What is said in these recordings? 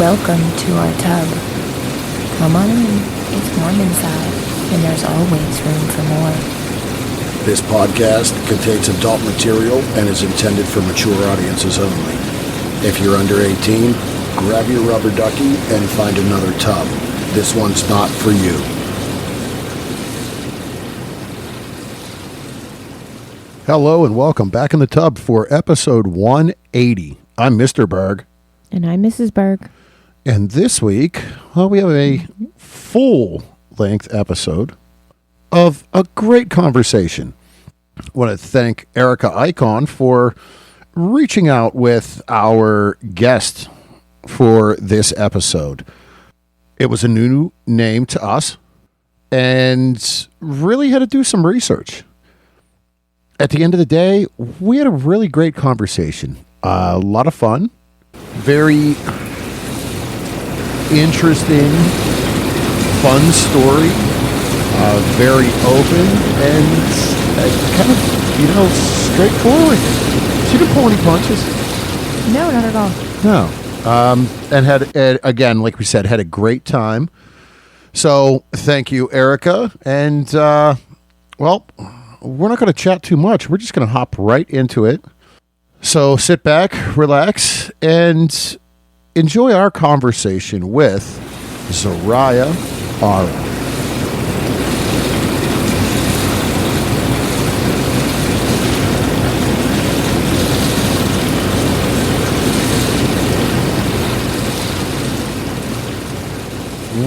Welcome to our tub. Come on in. It's warm inside, and there's always room for more. This podcast contains adult material and is intended for mature audiences only. If you're under 18, grab your rubber ducky and find another tub. This one's not for you. Hello and welcome back in the tub for episode 180. I'm Mr. Berg. And I'm Mrs. Berg. And this week, we have a full-length episode of a great conversation. I want to thank Zariah Aura In for reaching out with our guest for this episode. It was a new name to us and really had to do some research. At the end of the day, we had a really great conversation. A lot of fun. Very interesting, fun story. Very open and kind of, straightforward. She didn't pull any punches. No, not at all. No. And had, again, like we said, had a great time. So thank you, Zariah. And, we're not going to chat too much. We're just going to hop right into it. So sit back, relax, and enjoy our conversation with Zariah Aura.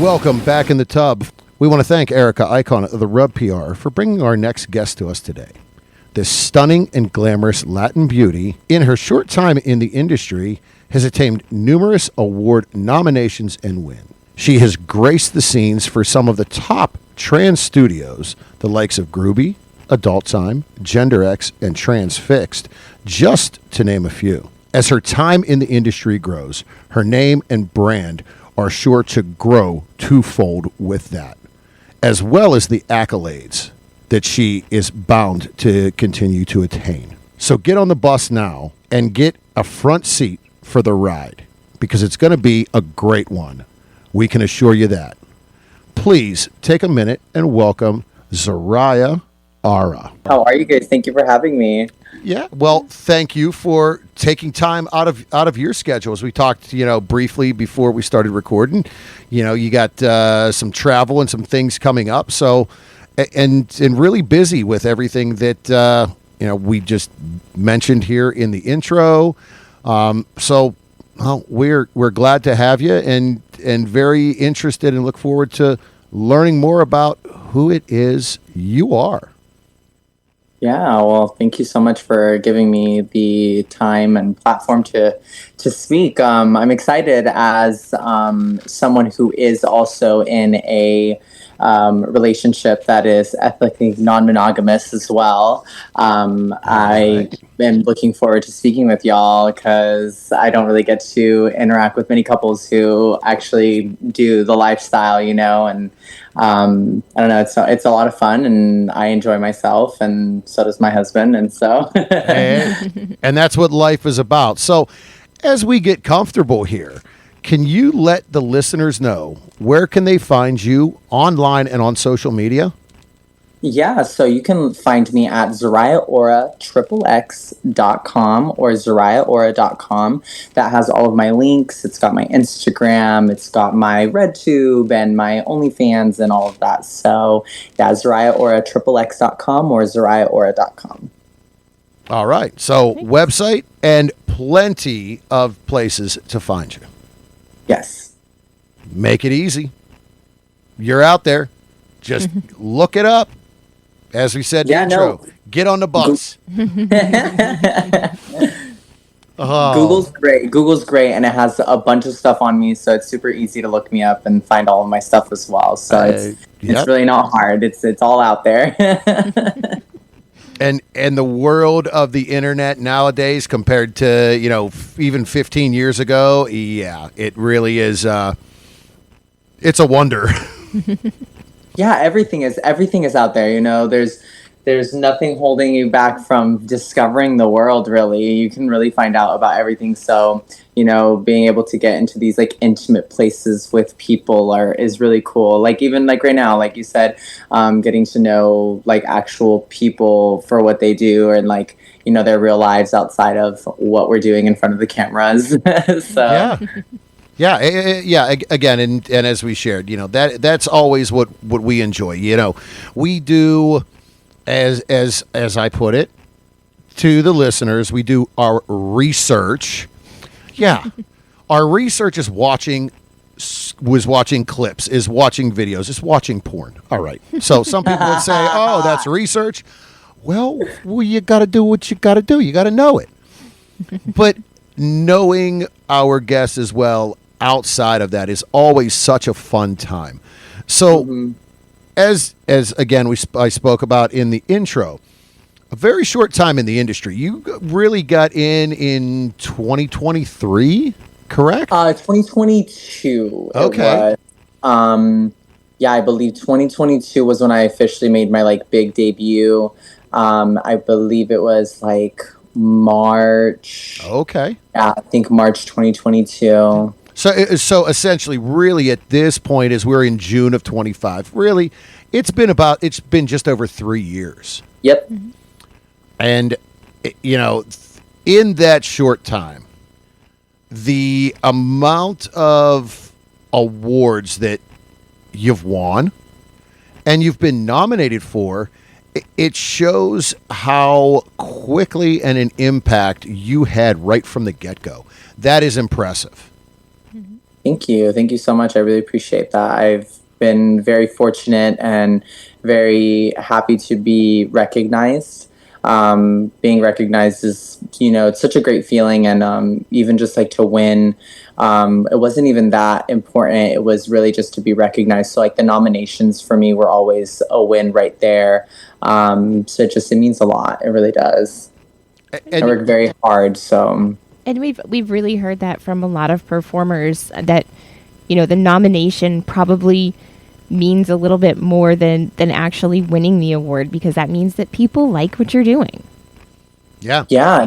Welcome back in the tub. We want to thank Zariah Aura of the Rub PR for bringing our next guest to us today. This stunning and glamorous Latin beauty, in her short time in the industry, has attained numerous award nominations and wins. She has graced the scenes for some of the top trans studios, the likes of Groovy, Adult Time, Gender X, and Transfixed, just to name a few. As her time in the industry grows, her name and brand are sure to grow twofold with that, as well as the accolades that she is bound to continue to attain. So get on the bus now and get a front seat for the ride, because it's going to be a great one. We can assure you that. Please take a minute and welcome Zariah Aura. How are you guys? Thank you for having me. Yeah, well, thank you for taking time out of your schedule. As we talked, briefly before we started recording, you got some travel and some things coming up. So, and really busy with everything that we just mentioned here in the intro. We're glad to have you and very interested and look forward to learning more about who it is you are. Yeah, well, thank you so much for giving me the time and platform to speak. I'm excited as someone who is also in a relationship that is ethically non-monogamous as well. I am looking forward to speaking with y'all because I don't really get to interact with many couples who actually do the lifestyle, and I don't know, it's a lot of fun and I enjoy myself and so does my husband. And so, and that's what life is about. So as we get comfortable here, can you let the listeners know where can they find you online and on social media? Yeah, so you can find me at ZariahAura.com or ZariahAura.com. That has all of my links. It's got my Instagram, it's got my RedTube and my OnlyFans and all of that. So yeah, ZariahAura.com or ZariahAura.com. All right, so website and plenty of places to find you. Yes. Make it easy. You're out there. Just look it up. As we said in the intro, get on the bus. Google's great, and it has a bunch of stuff on me, so it's super easy to look me up and find all of my stuff as well. So it's really not hard. It's all out there. And the world of the internet nowadays compared to, even 15 years ago, yeah, it really is, it's a wonder. Yeah, everything is out there. There's there's nothing holding you back from discovering the world, really. You can really find out about everything. So, being able to get into these like intimate places with people is really cool. Like even like right now, like you said, getting to know like actual people for what they do, and like, their real lives outside of what we're doing in front of the cameras. So Yeah. Yeah. Again, and as we shared, that's always what we enjoy. We do, as I put it to the listeners, we do our research. Yeah, our research is watching clips, is watching videos, is watching porn. All right. So some people would say, "Oh, that's research." Well, you got to do what you got to do. You got to know it. But knowing our guests as well outside of that is always such a fun time. So, as again I spoke about in the intro, a very short time in the industry. You really got in 2023, correct? 2022. Okay. It was. Yeah, I believe 2022 was when I officially made my like big debut. I believe it was like March. Okay. Yeah, I think March 2022. So essentially, really, at this point, as we're in June of 25, really, it's been just over 3 years. Yep. And, in that short time, the amount of awards that you've won and you've been nominated for, it shows how quickly and an impact you had right from the get-go. That is impressive. Thank you. Thank you so much. I really appreciate that. I've been very fortunate and very happy to be recognized. Being recognized is, it's such a great feeling. And even just like to win, it wasn't even that important. It was really just to be recognized. So like the nominations for me were always a win right there. So it means a lot. It really does. I work very hard. So. And we've really heard that from a lot of performers that, the nomination probably means a little bit more than actually winning the award, because that means that people like what you're doing. Yeah. Yeah.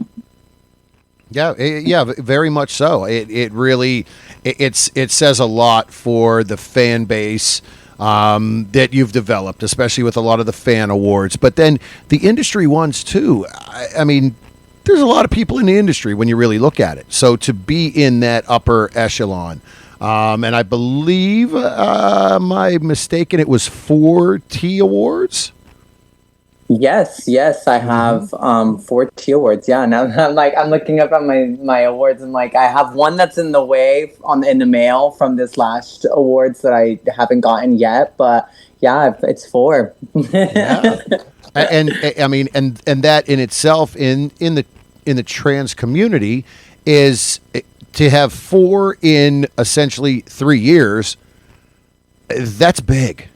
Yeah, very much so. It really it says a lot for the fan base that you've developed, especially with a lot of the fan awards. But then the industry ones too. I mean, there's a lot of people in the industry when you really look at it. So to be in that upper echelon, and I believe, am I mistaken, it was 4 T awards? Yes, I have 4 T awards. Yeah, now I'm looking up at my awards, and like I have one that's in the way in the mail from this last awards that I haven't gotten yet. But yeah, it's 4. Yeah, and I mean, and that in itself in the trans community is to have 4 in essentially 3 years. That's big.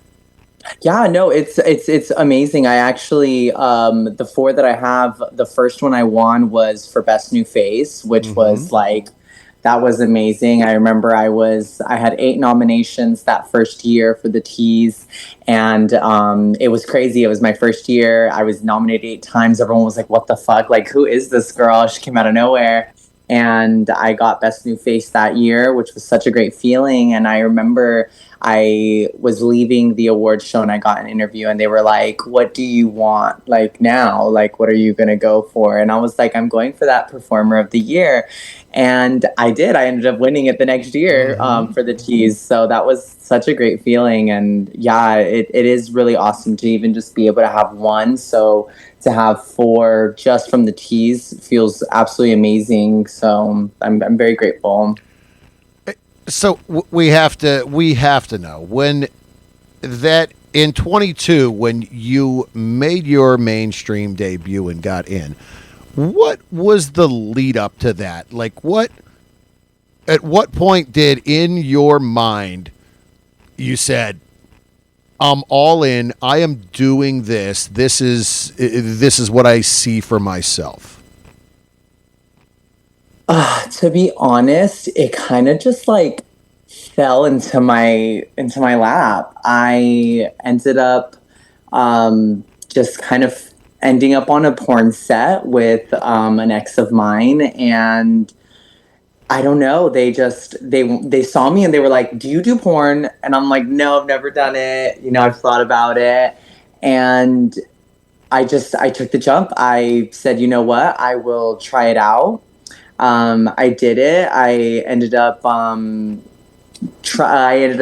Yeah, no, it's amazing. I actually the 4 that I have, the first one I won was for Best New Face, which was like, that was amazing. I remember I had 8 nominations that first year for the T's, and it was crazy. It was my first year. I was nominated 8 times. Everyone was like, "What the fuck? Like, who is this girl? She came out of nowhere." And I got Best New Face that year, which was such a great feeling. And I remember I was leaving the awards show and I got an interview, and they were like, "What do you want like now? Like, what are you going to go for?" And I was like, "I'm going for that Performer of the Year." And I did. I ended up winning it the next year for the T's. So that was such a great feeling. And yeah, it is really awesome to even just be able to have one. So to have 4 just from the T's feels absolutely amazing. So I'm very grateful. So we have to know when that in 22, when you made your mainstream debut and got in, what was the lead up to that? Like at what point did in your mind you said, "I'm all in. I am doing this. This is what I see for myself"? To be honest, it kind of just like fell into my lap. I ended up just kind of ending up on a porn set with an ex of mine, and I don't know. They saw me and they were like, "Do you do porn?" And I'm like, "No, I've never done it. I've thought about it." And I took the jump. I said, "You know what? I will try it out." I did it. I ended up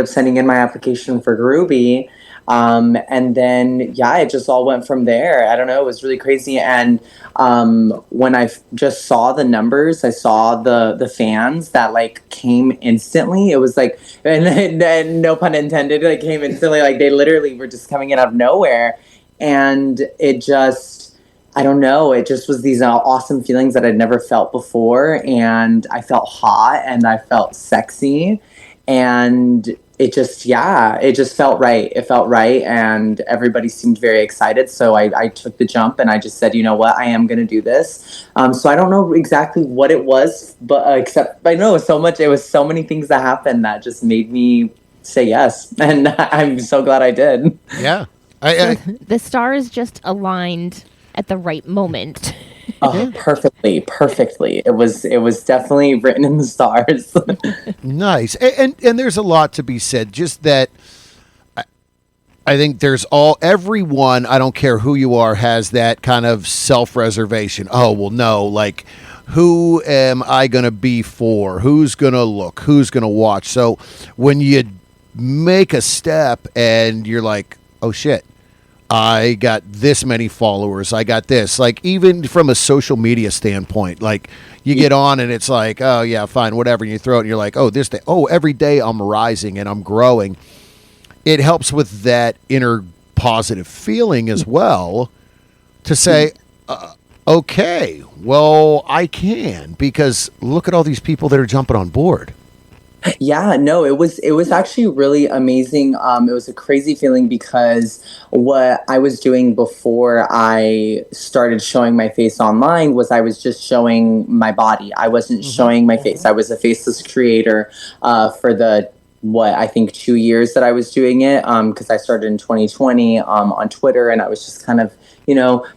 sending in my application for Groovy. And then, yeah, it just all went from there. I don't know. It was really crazy. And when I just saw the numbers, I saw the fans that like came instantly. It was like, and no pun intended, like came instantly. Like they literally were just coming in out of nowhere. And it just, I don't know. It just was these awesome feelings that I'd never felt before. And I felt hot and I felt sexy. And it just felt right. It felt right. And everybody seemed very excited. So I took the jump and I just said, you know what, I am going to do this. So I don't know exactly what it was, but except I know so much. It was so many things that happened that just made me say yes. And I'm so glad I did. Yeah. The stars just aligned at the right moment. Oh, perfectly. It was definitely written in the stars. Nice. And there's a lot to be said. Just that I think everyone, I don't care who you are, has that kind of self-reservation. Oh, well, no, like, who am I going to be for? Who's going to look? Who's going to watch? So when you make a step and you're like, oh, shit, I got this many followers. I got this. Like, even from a social media standpoint, like, you get on and it's like, oh, yeah, fine, whatever. And you throw it and you're like, oh, this day. Oh, every day I'm rising and I'm growing. It helps with that inner positive feeling as well to say, okay, well, I can, because look at all these people that are jumping on board. Yeah, no, it was actually really amazing. It was a crazy feeling because what I was doing before I started showing my face online was I was just showing my body. I wasn't showing my face. I was a faceless creator for the what I think 2 years that I was doing it, because I started in 2020 on Twitter, and I was just kind of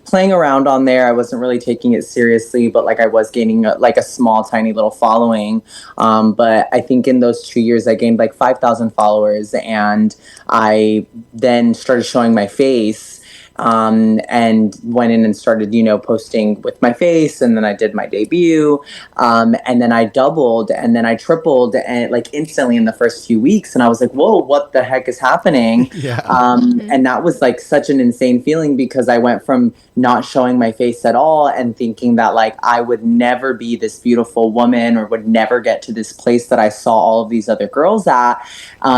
playing around on there. I wasn't really taking it seriously, but like I was gaining like a small, tiny little following. But I think in those 2 years, I gained like 5,000 followers, and I then started showing my face. And went in and started, posting with my face, and then I did my debut, and then I doubled, and then I tripled, and like instantly in the first few weeks, and I was like, "Whoa, what the heck is happening?" Yeah. And that was like such an insane feeling because I went from not showing my face at all and thinking that like I would never be this beautiful woman or would never get to this place that I saw all of these other girls at,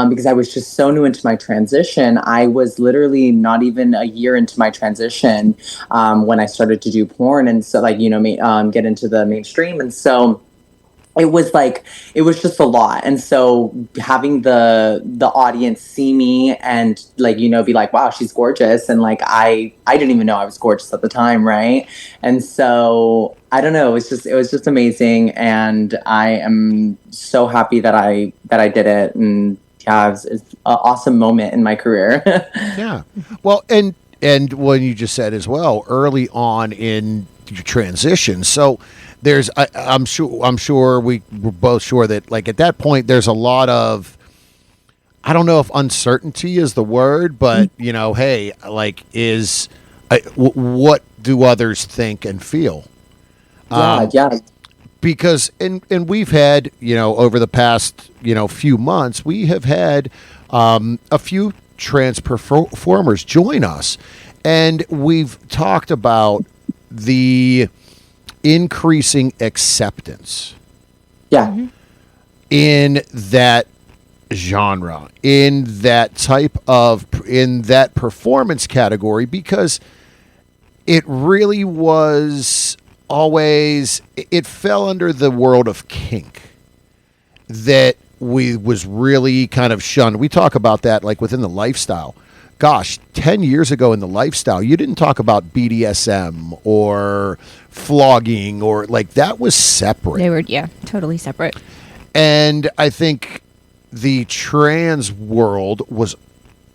because I was just so new into my transition. I was literally not even a year into my transition when I started to do porn, and so like get into the mainstream, and so it was just a lot. And so having the audience see me and like be like, wow, she's gorgeous, and like I didn't even know I was gorgeous at the time, right? And so I don't know, it was just amazing, and I am so happy that I did it. And yeah, it's an awesome moment in my career. Yeah. Well, and what you just said as well, early on in your transition. So I'm sure we're both sure that like at that point there's a lot of, I don't know if uncertainty is the word, but hey, like what do others think and feel? Yeah. Because and we've had over the past few months we have had a few trans performers join us, and we've talked about the increasing acceptance in that genre, in that performance category, because it really was always, it fell under the world of kink that was really kind of shunned. We talk about that like within the lifestyle. Gosh, 10 years ago in the lifestyle, you didn't talk about BDSM or flogging, or like that was separate. They were, totally separate. And I think the trans world was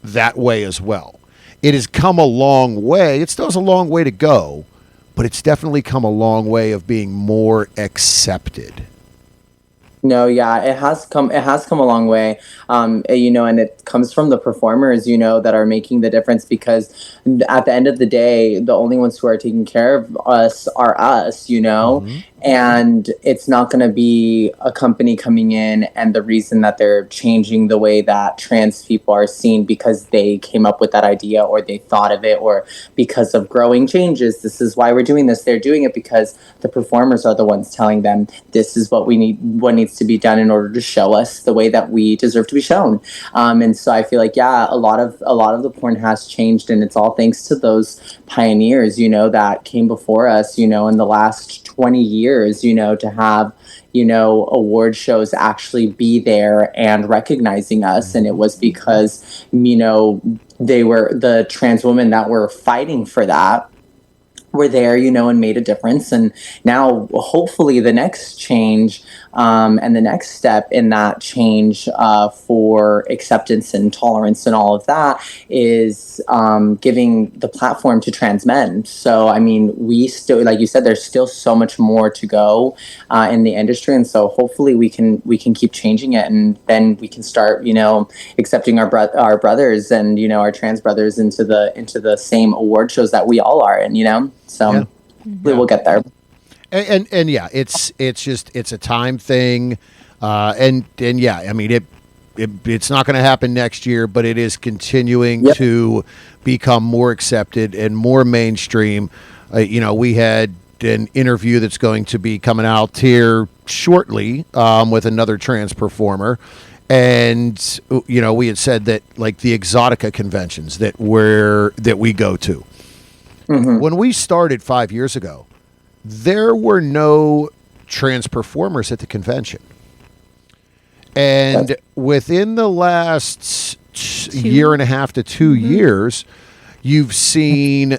that way as well. it has come a long way. It still has a long way to go, but it's definitely come a long way of being more accepted. No, yeah, it has come. It has come a long way, and it comes from the performers, that are making the difference. Because at the end of the day, the only ones who are taking care of us are us, Mm-hmm. and it's not going to be a company coming in and the reason that they're changing the way that trans people are seen because they came up with that idea or they thought of it or because of growing changes. This is why we're doing this. They're doing it because the performers are the ones telling them this is what we need, what needs to be done in order to show us the way that we deserve to be shown. And so I feel like, yeah, a lot of the porn has changed, and it's all thanks to those pioneers, that came before us, in the last 20 years, to have award shows actually be there and recognizing us. And it was because they were the trans women that were fighting for that were there, and made a difference. And now, hopefully, the next change and the next step in that change for acceptance and tolerance and all of that is giving the platform to trans men. So, I mean, we still, like you said, there's still so much more to go in the industry, and so hopefully we can keep changing it, and then we can start, accepting our brothers and our trans brothers into the same award shows that we all are in. So Yeah. we will get there. And yeah, it's just it's a time thing, and yeah, I mean it's not going to happen next year, but it is continuing Yep. to become more accepted and more mainstream. We had an interview that's going to be coming out here shortly with another trans performer. And we had said that like the Exotica conventions that we go to. Mm-hmm. When we started 5 years ago, there were no trans performers at the convention. And within the last year and a half to 2 years, you've seen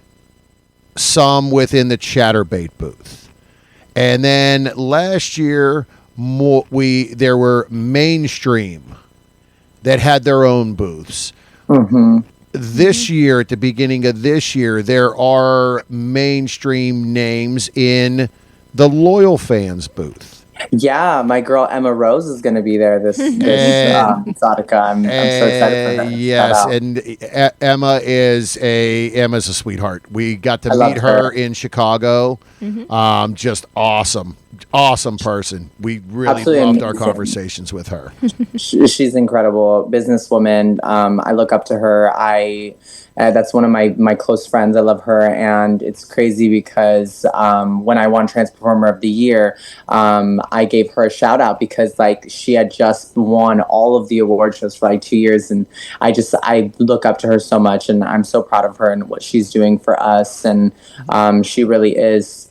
some within the Chatterbait booth. And then last year, there were mainstream that had their own booths. Mm-hmm. This year, at the beginning of this year, there are mainstream names in the Loyal Fans booth. Yeah, my girl Emma Rose is going to be there this Exotica. I'm so excited for her. Yes, and Emma's a sweetheart. We got to meet her in Chicago. Just awesome person. We really Absolutely loved our amazing. conversations with her. She's incredible businesswoman. I look up to her. That's one of my close friends. I love her, and it's crazy because when I won Trans Performer of the Year, I gave her a shout out because like she had just won all of the award shows for like 2 years, and I look up to her so much, and I'm so proud of her and what she's doing for us, and she really is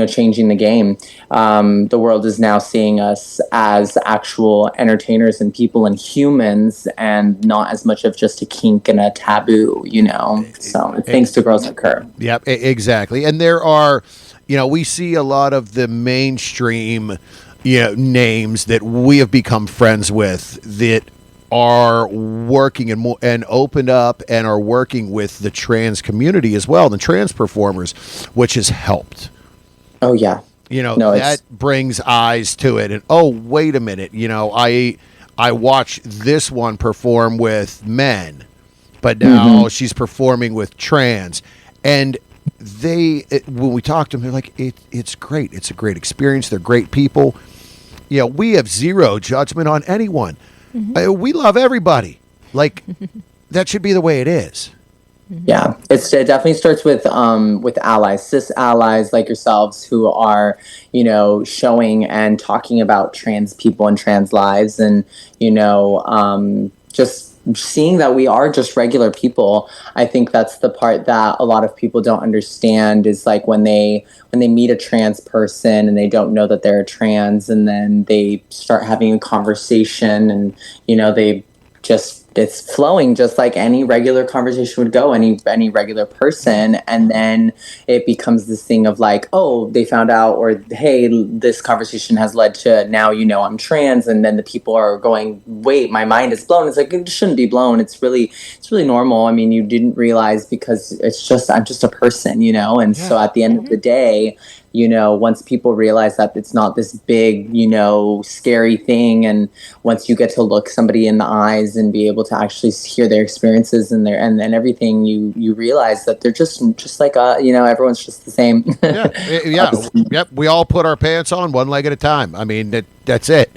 changing the game. The world is now seeing us as actual entertainers and people and humans, and not as much of just a kink and a taboo, So thanks to girls like her. Yep, exactly. And there are, we see a lot of the mainstream, names that we have become friends with that are working and opened up and are working with the trans community as well, the trans performers, which has helped. Oh yeah. That brings eyes to it. And oh, wait a minute. I watched this one perform with men, but now she's performing with trans. And when we talk to them, they're like, it's great. It's a great experience. They're great people. We have zero judgment on anyone. We love everybody. Like that should be the way it is. Yeah, it definitely starts with allies, cis allies like yourselves who are, showing and talking about trans people and trans lives, and just seeing that we are just regular people. I think that's the part that a lot of people don't understand is like when they meet a trans person and they don't know that they're trans, and then they start having a conversation, and they just it's flowing just like any regular conversation would go, any regular person. And then it becomes this thing of like, oh, they found out, or hey, this conversation has led to now, I'm trans. And then the people are going, wait, my mind is blown. It's like, it shouldn't be blown. It's really normal. I mean, you didn't realize because I'm just a person, and so at the end of the day, once people realize that it's not this big, scary thing, and once you get to look somebody in the eyes and be able to actually hear their experiences and and everything, you realize that they're just like, everyone's just the same. Yep. We all put our pants on one leg at a time. I mean, that's it.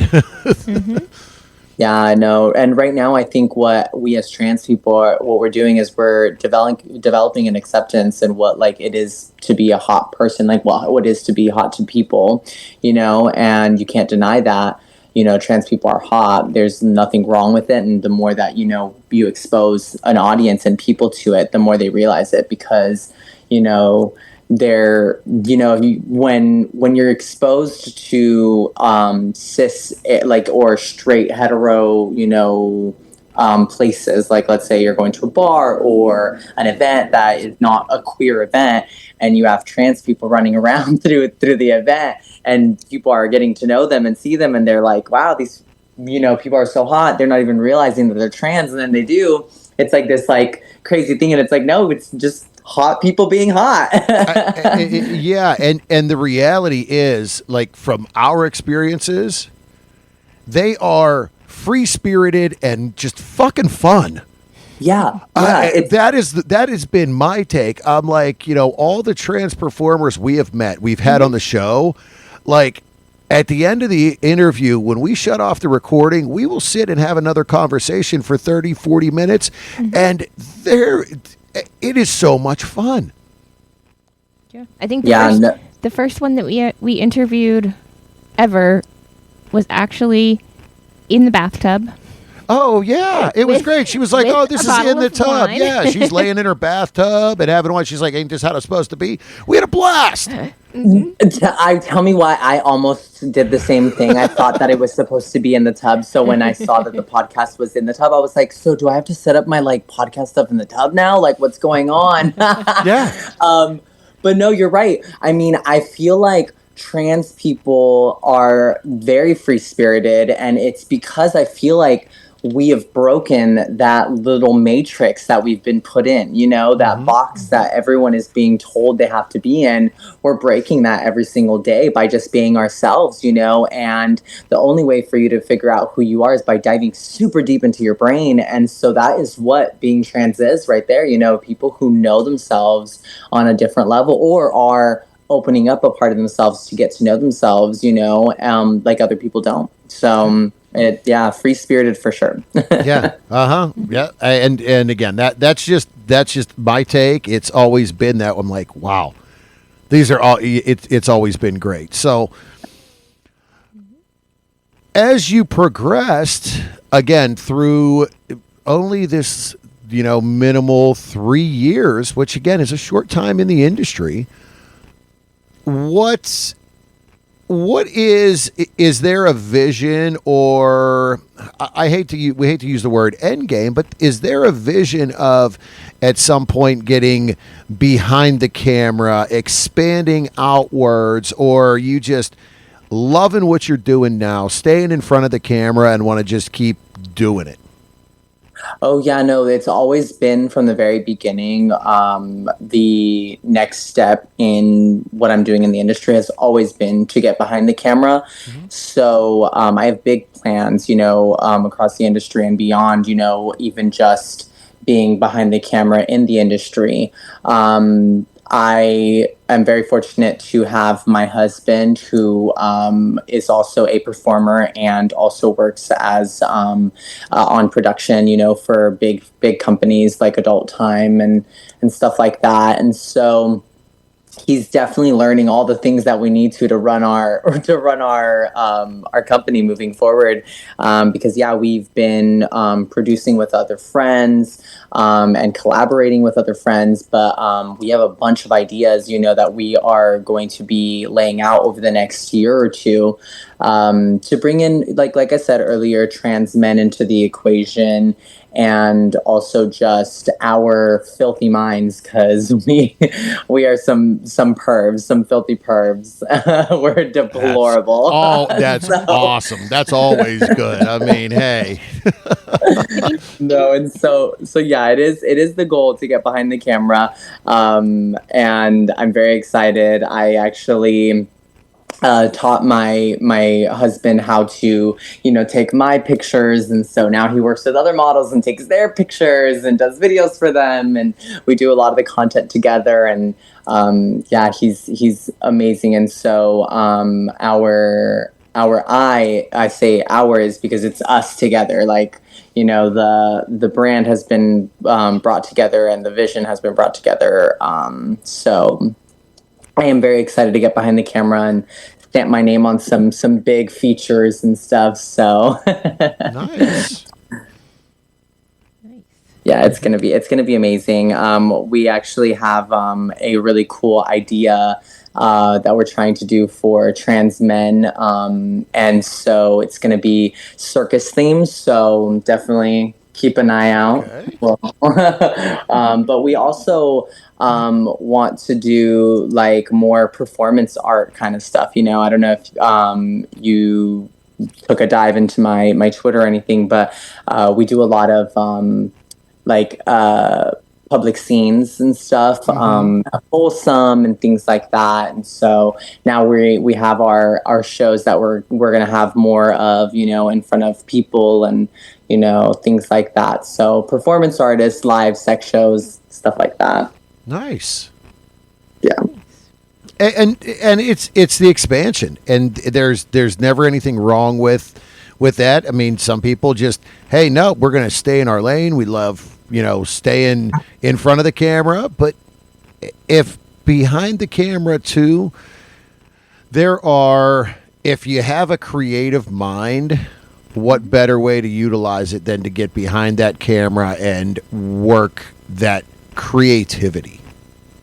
Yeah, I know. And right now, I think what we as trans people what we're doing is we're developing an acceptance in what like it is to be a hot person, like what it is to be hot to people, and you can't deny that. Trans people are hot. There's nothing wrong with it. And the more that, you expose an audience and people to it, the more they realize it, because, when you're exposed to cis or straight hetero places, like let's say you're going to a bar or an event that is not a queer event, and you have trans people running around through the event, and people are getting to know them and see them, and they're like, wow, these people are so hot, they're not even realizing that they're trans, and then they do. It's like this like crazy thing, and it's like, no, it's just hot people being hot. Yeah, and the reality is, like, from our experiences, they are free-spirited and just fucking fun. Yeah, that has been my take. I'm like, all the trans performers we've had on the show, like, at the end of the interview, when we shut off the recording, we will sit and have another conversation for 30, 40 minutes, and it is so much fun. Yeah, I think the first one that we interviewed ever was actually in the bathtub. Oh yeah, it was great. She was like, "Oh, this is in the tub." Wine. Yeah, she's laying in her bathtub and having wine. She's like, "Ain't this how it's supposed to be?" We had a blast. Tell me why I almost did the same thing. I thought that it was supposed to be in the tub. So when I saw that the podcast was in the tub, I was like, "So do I have to set up my like podcast stuff in the tub now? Like, what's going on?" Yeah. But no, you're right. I mean, I feel like trans people are very free spirited, and it's because I feel like we have broken that little matrix that we've been put in, that box that everyone is being told they have to be in. We're breaking that every single day by just being ourselves, and the only way for you to figure out who you are is by diving super deep into your brain. And so that is what being trans is right there, people who know themselves on a different level or are opening up a part of themselves to get to know themselves, like other people don't. So free spirited for sure. Yeah. Yeah. And again, that's just my take. It's always been that. I'm like, wow, these are all. It's always been great. So as you progressed again through only this, minimal 3 years, which again is a short time in the industry. What is there a vision, or we hate to use the word end game, but is there a vision of at some point getting behind the camera, expanding outwards, or are you just loving what you're doing now, staying in front of the camera and want to just keep doing it? Oh, yeah, no, it's always been from the very beginning. The next step in what I'm doing in the industry has always been to get behind the camera. Mm-hmm. So I have big plans, across the industry and beyond, even just being behind the camera in the industry. I am very fortunate to have my husband, who is also a performer and also works as on production, for big companies like Adult Time and stuff like that. And so he's definitely learning all the things that we need to run our company moving forward. Because we've been producing with other friends. and collaborating with other friends. But we have a bunch of ideas, that we are going to be laying out over the next year or two, to bring in, like I said earlier, trans men into the equation, and also just our filthy minds, because we are some pervs, some filthy pervs. We're deplorable. That's awesome. That's always good. I mean, hey. No, and so yeah, it is the goal to get behind the camera, and I'm very excited. I actually taught my husband how to take my pictures, and so now he works with other models and takes their pictures and does videos for them, and we do a lot of the content together. And yeah, he's amazing. And so I say ours because it's us together, like, the brand has been brought together and the vision has been brought together, so I am very excited to get behind the camera and stamp my name on some big features and stuff. So Nice. yeah, it's gonna be amazing. We actually have a really cool idea that we're trying to do for trans men, and so it's gonna be circus themed. So definitely keep an eye out. Okay. Well, but we also want to do like more performance art kind of stuff. I don't know if you took a dive into my Twitter or anything, but we do a lot of like public scenes and stuff, wholesome and things like that. And so now we have our shows that we're gonna have more of, in front of people, and things like that. So performance artists, live sex shows, stuff like that. Nice. Yeah. And it's the expansion, and there's never anything wrong with that. I mean, some people just, hey, no, we're going to stay in our lane. We love, staying in front of the camera, but if behind the camera too, if you have a creative mind, what better way to utilize it than to get behind that camera and work that creativity?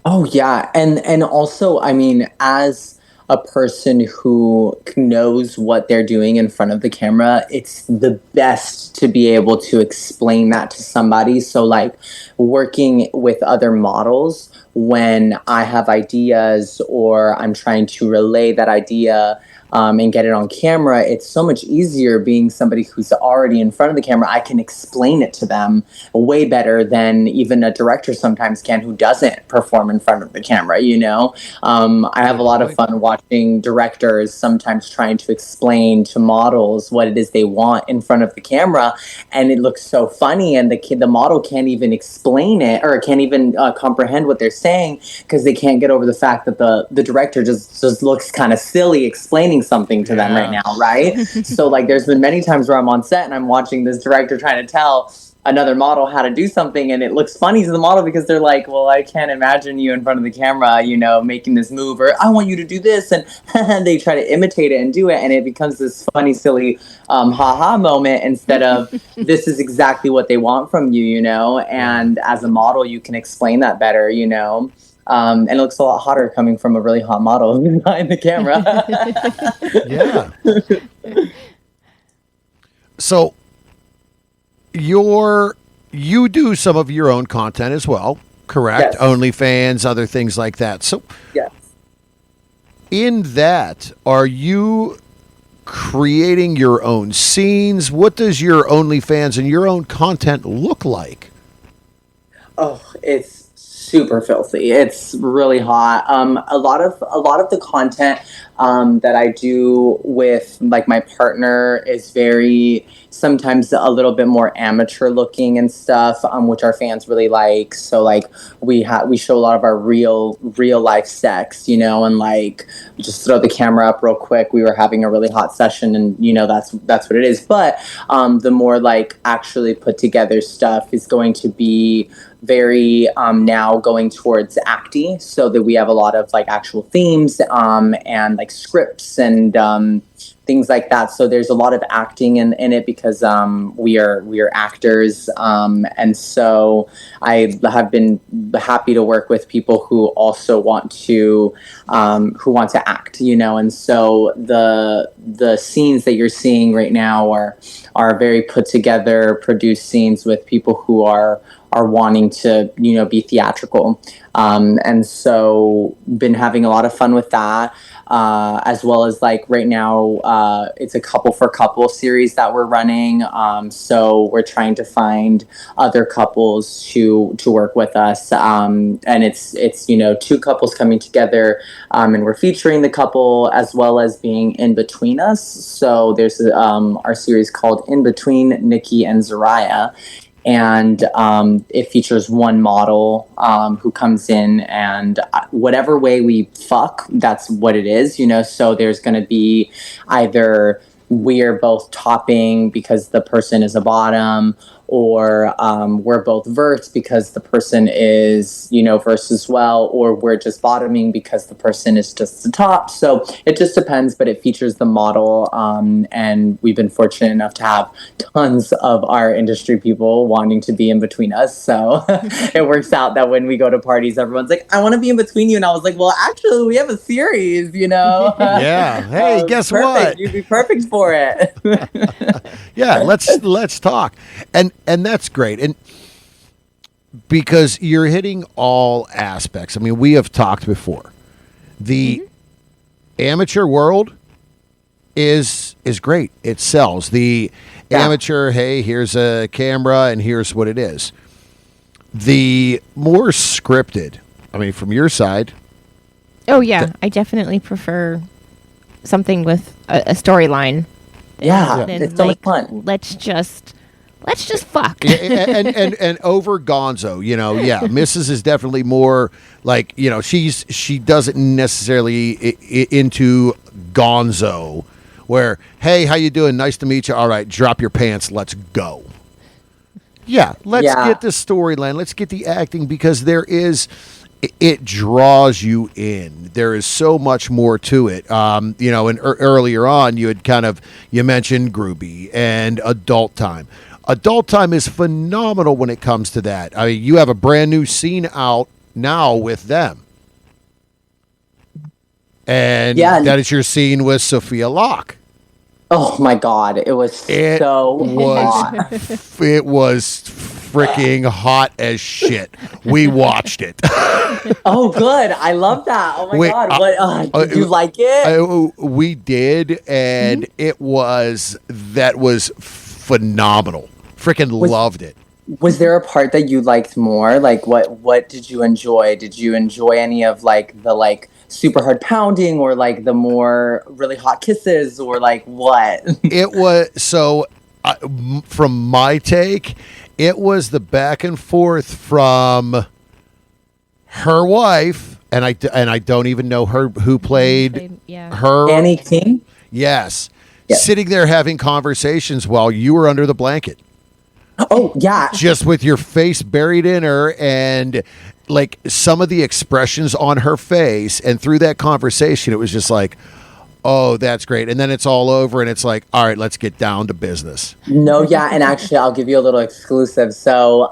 Oh yeah, and also, I mean, as a person who knows what they're doing in front of the camera, it's the best to be able to explain that to somebody. So like working with other models, when I have ideas or I'm trying to relay that idea, and get it on camera, it's so much easier being somebody who's already in front of the camera. I can explain it to them way better than even a director sometimes can, who doesn't perform in front of the camera. I have a lot of fun watching directors sometimes trying to explain to models what it is they want in front of the camera, and it looks so funny, and the model can't even explain it, or can't even comprehend what they're saying, because they can't get over the fact that the director just looks kind of silly explaining something to them right now, right? So like there's been many times where I'm on set and I'm watching this director trying to tell another model how to do something, and it looks funny to the model because they're like, well, I can't imagine you in front of the camera, making this move, or I want you to do this, and they try to imitate it and do it, and it becomes this funny, silly haha moment, instead of this is exactly what they want from you, and as a model you can explain that better, and it looks a lot hotter coming from a really hot model behind the camera. Yeah. So you do some of your own content as well, correct? Yes. OnlyFans, other things like that. So Yes. in that, are you creating your own scenes? What does your OnlyFans and your own content look like? Oh, it's super filthy. It's really hot. A lot of the content that I do with like my partner is very, sometimes a little bit more amateur looking and stuff, which our fans really like. So like we show a lot of our real life sex, and like just throw the camera up real quick. We were having a really hot session, and that's what it is. But the more like actually put together stuff is going to be very now going towards acting, so that we have a lot of like actual themes and like scripts and things like that. So there's a lot of acting in it because we are actors, and so I have been happy to work with people who also want to act, you know. And so the scenes that you're seeing right now are very put together, produced scenes with people who are wanting to, you know, be theatrical, and so been having a lot of fun with that. As well as like right now, it's a couple for couple series that we're running. So we're trying to find other couples to work with us. And it's, you know, two couples coming together, and we're featuring the couple as well as being in between us. So there's our series called In Between Nikki and Zariah. And it features one model who comes in, and whatever way we fuck, that's what it is, you know. So there's going to be either we're both topping because the person is a bottom, or we're both verts because the person is, you know, verse as well, or we're just bottoming because the person is just the top. So it just depends, but it features the model, and we've been fortunate enough to have tons of our industry people wanting to be in between us. So it works out that when we go to parties, everyone's like, I want to be in between you. And I was like, well, actually, we have a series, you know? Yeah. Hey, guess perfect. what? You'd be perfect for it. Yeah, let's talk. And that's great. And because you're hitting all aspects. I mean, we have talked before. The amateur world is great. It sells. The amateur, hey, here's a camera and here's what it is. The more scripted, I mean, from your side. Oh yeah, I definitely prefer something with a storyline. Yeah, than, it's so much fun. Let's just fuck. Yeah, and over Gonzo, you know, yeah, Mrs. is definitely more like, you know, she doesn't necessarily into Gonzo, where, hey, how you doing? Nice to meet you. All right, drop your pants. Let's go. Yeah, let's get the storyline. Let's get the acting, because it draws you in. There is so much more to it. You know, and earlier on, you mentioned Groovy and Adult Time. Adult Time is phenomenal when it comes to that. I mean, you have a brand new scene out now with them. And that is your scene with Sophia Locke. Oh my God, it was hot. It was freaking hot as shit. We watched it. Oh, good. I love that. Oh my God. What did you like it? We did, and that was phenomenal. Freaking loved it. Was there a part that you liked more? Like, what did you enjoy? Did you enjoy any of like the super hard pounding, or like the more really hot kisses, or like what? It was from my take, it was the back and forth from her wife, and I don't even know her who played her, Annie King. Yes, sitting there having conversations while you were under the blanket. Oh yeah, just with your face buried in her, and like some of the expressions on her face, and through that conversation, it was just like, oh, that's great. And then it's all over, and it's like, all right, let's get down to business. No, yeah, and actually, I'll give you a little exclusive. So,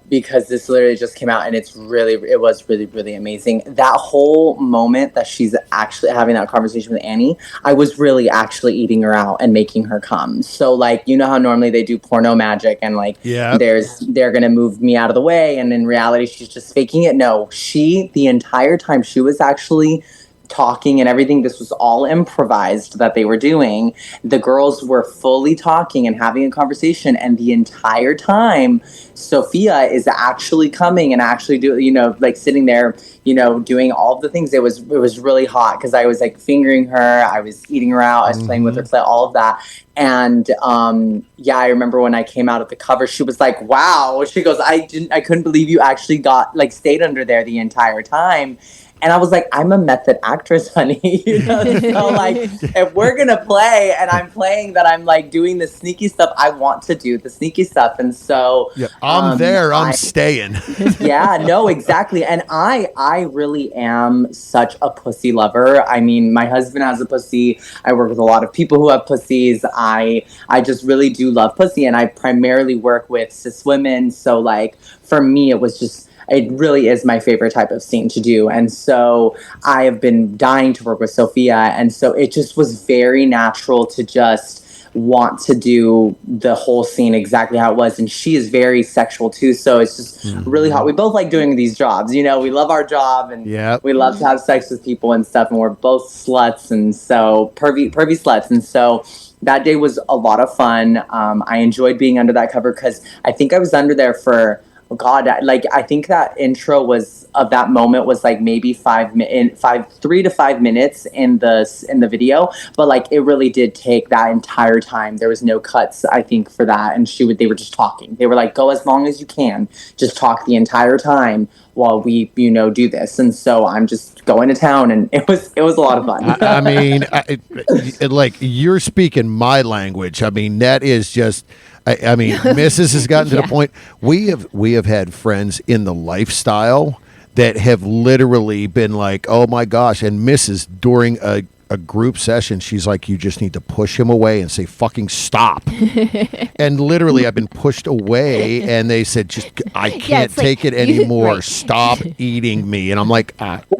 because this literally just came out, and it was really, really amazing. That whole moment that she's actually having that conversation with Annie, I was really actually eating her out and making her come. So, like, you know how normally they do porno magic, and like, they're gonna move me out of the way, and in reality, she's just faking it. No, the entire time, she was actually talking and everything. This was all improvised that they were doing. The girls were fully talking and having a conversation, and the entire time Sophia is actually coming and actually sitting there, doing all of the things. It was really hot because I was like fingering her, I was eating her out, I was playing with her clit, all of that. And I remember when I came out of the cover, she was like, wow. She goes, I couldn't believe you actually stayed under there the entire time. And I was like, I'm a method actress, honey. So like, if we're gonna play and I'm playing that I'm like doing the sneaky stuff, I want to do the sneaky stuff. And so Yeah, I'm there. I'm I staying. yeah, no, exactly. And I really am such a pussy lover. I mean, my husband has a pussy. I work with a lot of people who have pussies. I just really do love pussy, and I primarily work with cis women. So like for me it was just, it really is my favorite type of scene to do. And so I have been dying to work with Sophia, and so it just was very natural to just want to do the whole scene exactly how it was. And she is very sexual too, so it's just really hot. We both like doing these jobs, we love our job, and Yep. we love to have sex with people and stuff, and we're both sluts, and so pervy sluts. And so that day was a lot of fun. I enjoyed being under that cover because I think I was under there for, oh God, like I think that intro was of that moment was like maybe 3 to 5 minutes in the video, but like it really did take that entire time. There was no cuts, I think, for that, and they were just talking. They were like, go as long as you can, just talk the entire time while we do this. And so I'm just going to town, and it was a lot of fun. I mean, like you're speaking my language. I mean, that is just. I mean, Mrs. has gotten to the point. We have had friends in the lifestyle that have literally been like, "Oh my gosh!" And Mrs. during a group session, she's like, "You just need to push him away and say fucking stop." And literally, I've been pushed away, and they said, "Just I can't take it anymore. Right. Stop eating me." And I'm like,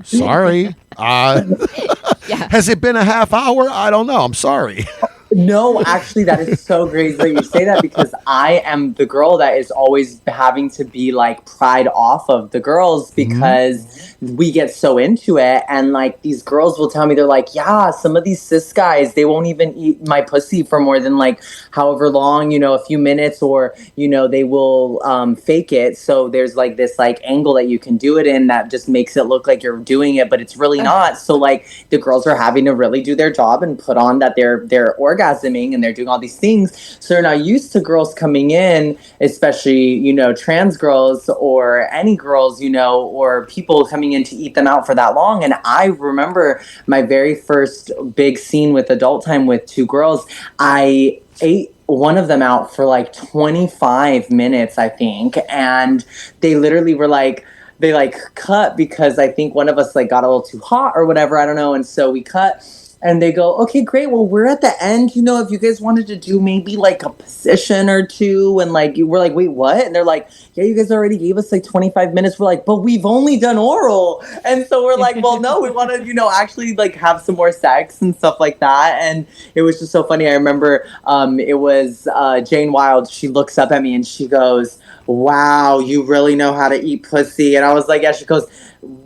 "Sorry." Has it been a half hour? I don't know. I'm sorry. No, actually, that is so great that you say that, because I am the girl that is always having to be like pried off of the girls, because we get so into it. And like these girls will tell me, they're like, yeah, some of these cis guys, they won't even eat my pussy for more than like however long, a few minutes, or, they will fake it. So there's like this like angle that you can do it in that just makes it look like you're doing it, but it's really not. So like the girls are having to really do their job and put on that they're orgasming and they're doing all these things. So they're not used to girls coming in, especially, trans girls or any girls, or people coming in to eat them out for that long. And I remember my very first big scene with adult time with 2 girls. I ate one of them out for like 25 minutes, I think. And they literally were like, they like cut because I think one of us like got a little too hot or whatever. I don't know. And so we cut. And they go, okay, great. Well, we're at the end. If you guys wanted to do maybe like a position or two. And like, we're like, wait, what? And they're like, yeah, you guys already gave us like 25 minutes. We're like, but we've only done oral. And so we're like, well, no, we want to, actually like have some more sex and stuff like that. And it was just so funny. I remember it was Jane Wilde. She looks up at me and she goes, wow, you really know how to eat pussy. And I was like, yeah. She goes,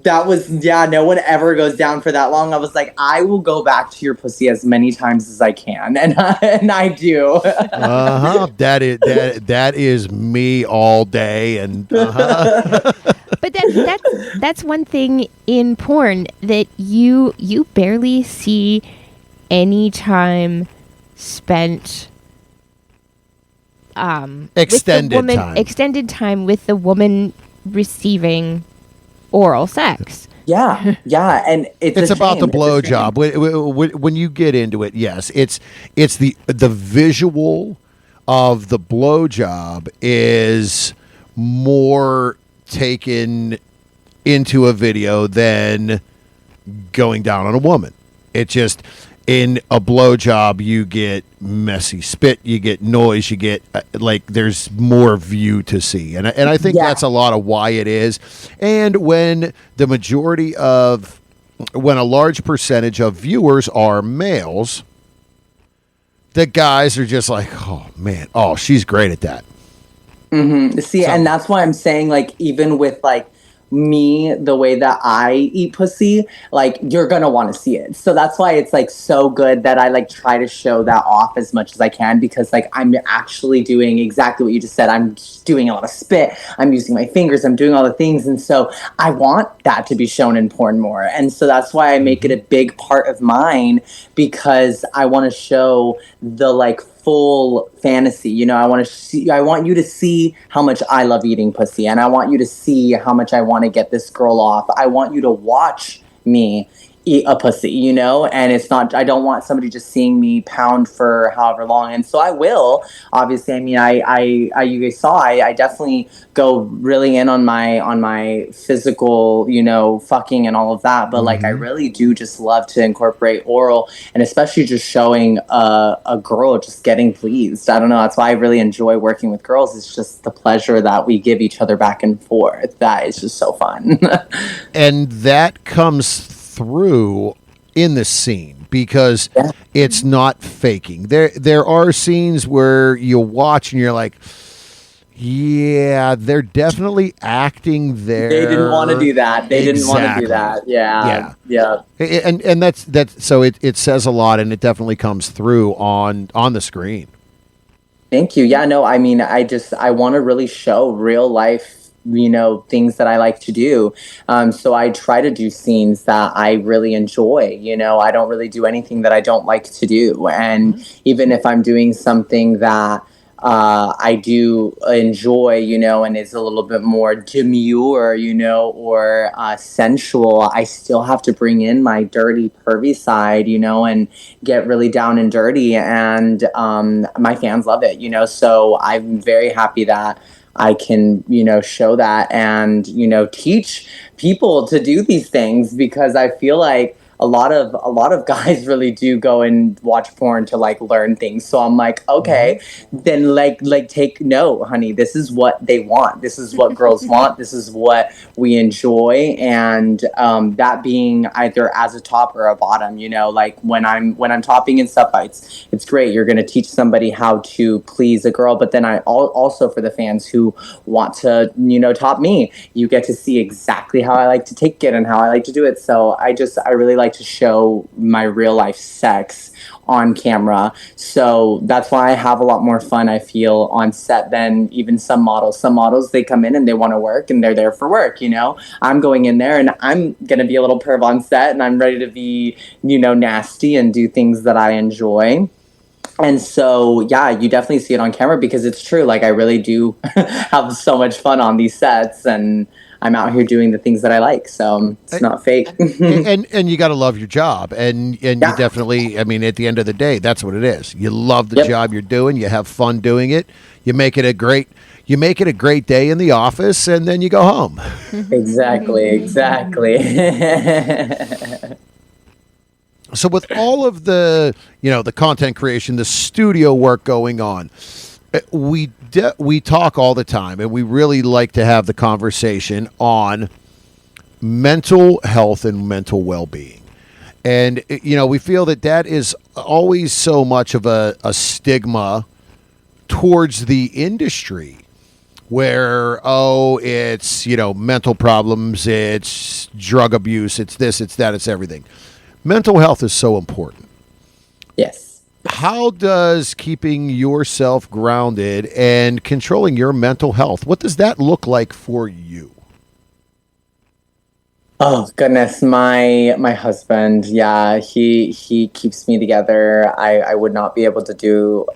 that was, yeah, no one ever goes down for that long. I was like, I will go back to your pussy as many times as I can. And I do. That is me all day. And But that's one thing in porn that you barely see any time spent extended time with the woman receiving oral sex. Yeah, and it's about the blowjob. When you get into it, yes, it's the visual of the blowjob is more taken into a video than going down on a woman. It just, in a blowjob, you get messy spit, you get noise, you get like there's more view to see, and I think that's a lot of why it is. And when a large percentage of viewers are males, the guys are just like, oh man, oh she's great at that. Mm-hmm. See, and that's why I'm saying, like, even with like me, the way that I eat pussy, like you're gonna want to see it. So that's why it's like so good that I like try to show that off as much as I can, because like I'm actually doing exactly what you just said. I'm doing a lot of spit, I'm using my fingers, I'm doing all the things, and so I want that to be shown in porn more. And so that's why I make it a big part of mine, because I want to show the like full fantasy. I want you to see how much I love eating pussy, and I want you to see how much I want to get this girl off. I want you to watch me eat a pussy, you know? And it's not, I don't want somebody just seeing me pound for however long. And so I will, obviously, I mean, you guys saw, I definitely go really in on my physical, you know, fucking and all of that. But like, I really do just love to incorporate oral, and especially just showing a girl just getting pleased. I don't know. That's why I really enjoy working with girls. It's just the pleasure that we give each other back and forth. That is just so fun. And that comes through in the scene because it's not faking. There are scenes where you watch and you're like, yeah, they're definitely acting there. They didn't want to do that. They didn't want to do that. Yeah. And that's so it says a lot, and it definitely comes through on the screen. Thank you. Yeah, no, I mean, I want to really show real life, you know, things that I like to do. So I try to do scenes that I really enjoy. You know, I don't really do anything that I don't like to do. And even if I'm doing something that I do enjoy, you know, and is a little bit more demure, you know, or sensual, I still have to bring in my dirty, pervy side, you know, and get really down and dirty. And my fans love it, you know, so I'm very happy that I can, you know, show that and, you know, teach people to do these things, because I feel like a lot of guys really do go and watch porn to like learn things. So I'm like, okay, then like take note, honey. This is what they want. This is what girls want. This is what we enjoy. And that being either as a top or a bottom, you know, like when I'm topping and stuff, it's great. You're gonna teach somebody how to please a girl, but then I also, for the fans who want to, you know, top me, you get to see exactly how I like to take it and how I like to do it. So I really like to show my real life sex on camera. So that's why I have a lot more fun, I feel, on set than even some models. Some models, they come in and they want to work and they're there for work, you know? I'm going in there and I'm going to be a little perv on set and I'm ready to be, you know, nasty and do things that I enjoy. And so, yeah, you definitely see it on camera because it's true. Like, I really do have so much fun on these sets, and I'm out here doing the things that I like. So it's not fake. and you got to love your job, and you definitely. I mean, at the end of the day, that's what it is. You love the job you're doing. You have fun doing it. You make it a great day in the office, and then you go home. Exactly. So with all of the, you know, the content creation, the studio work going on, we talk all the time, and we really like to have the conversation on mental health and mental well-being. And, you know, we feel that is always so much of a stigma towards the industry where, it's, you know, mental problems, it's drug abuse, it's this, it's that, it's everything. Mental health is so important. Yes. How does keeping yourself grounded and controlling your mental health, what does that look like for you? Oh goodness, my husband, yeah, he keeps me together. I would not be able to do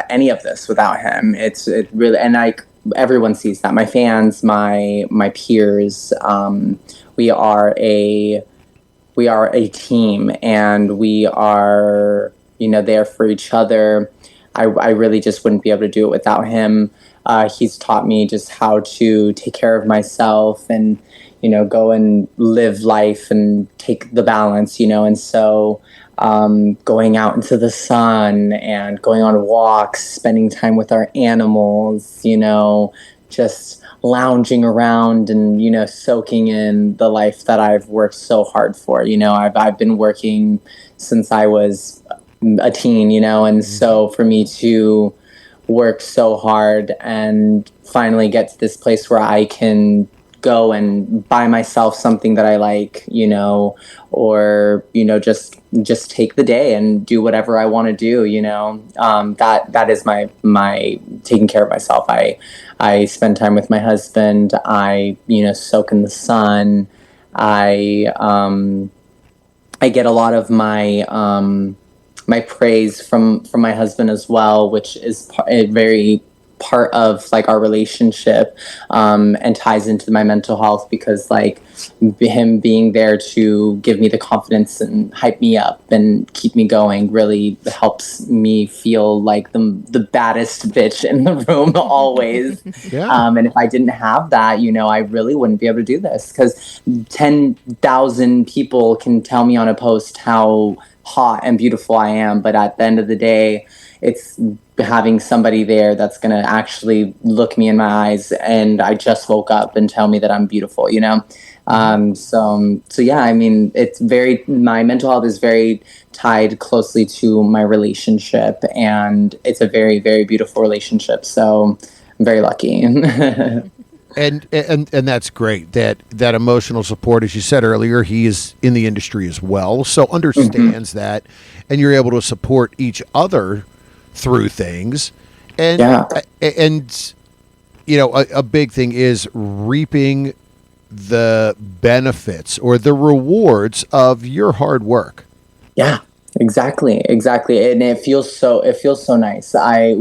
any of this without him. It really, and everyone sees that. My fans, my peers, we are a team, and we are, you know, there for each other. I really just wouldn't be able to do it without him. He's taught me just how to take care of myself and, you know, go and live life and take the balance, you know. And so going out into the sun and going on walks, spending time with our animals, you know, just lounging around and, you know, soaking in the life that I've worked so hard for. You know, I've been working since I was a teen, you know, and so for me to work so hard and finally get to this place where I can go and buy myself something that I like, you know, or, you know, just take the day and do whatever I want to do, you know. That is my taking care of myself. I spend time with my husband. I, you know, soak in the sun. I get a lot of my my praise from my husband as well, which is very part of like our relationship, and ties into my mental health, because like him being there to give me the confidence and hype me up and keep me going really helps me feel like the baddest bitch in the room always. Yeah. And if I didn't have that, I really wouldn't be able to do this, because 10,000 people can tell me on a post how hot and beautiful I am, but at the end of the day, it's having somebody there that's going to actually look me in my eyes and I just woke up and tell me that I'm beautiful. So yeah, I mean, my mental health is very tied closely to my relationship, and it's a very, very beautiful relationship. So I'm very lucky. And that's great. That emotional support, as you said earlier, he is in the industry as well, so understands that, and you're able to support each other through things. And Yeah. and a big thing is reaping the benefits or the rewards of your hard work. Yeah, exactly, and it feels so nice. I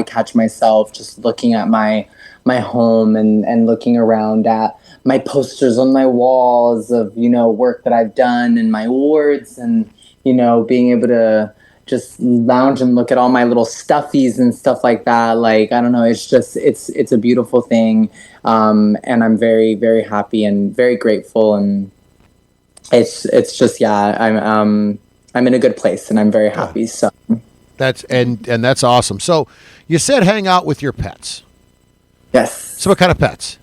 catch myself just looking at my home, and looking around at my posters on my walls of work that I've done and my awards, and being able to just lounge and look at all my little stuffies and stuff like that. Like, I don't know, it's a beautiful thing. And I'm very, very happy and very grateful, and it's just, yeah, I'm in a good place, and I'm very Good. happy. So And that's awesome. So you said hang out with your pets. yes. So what kind of pets?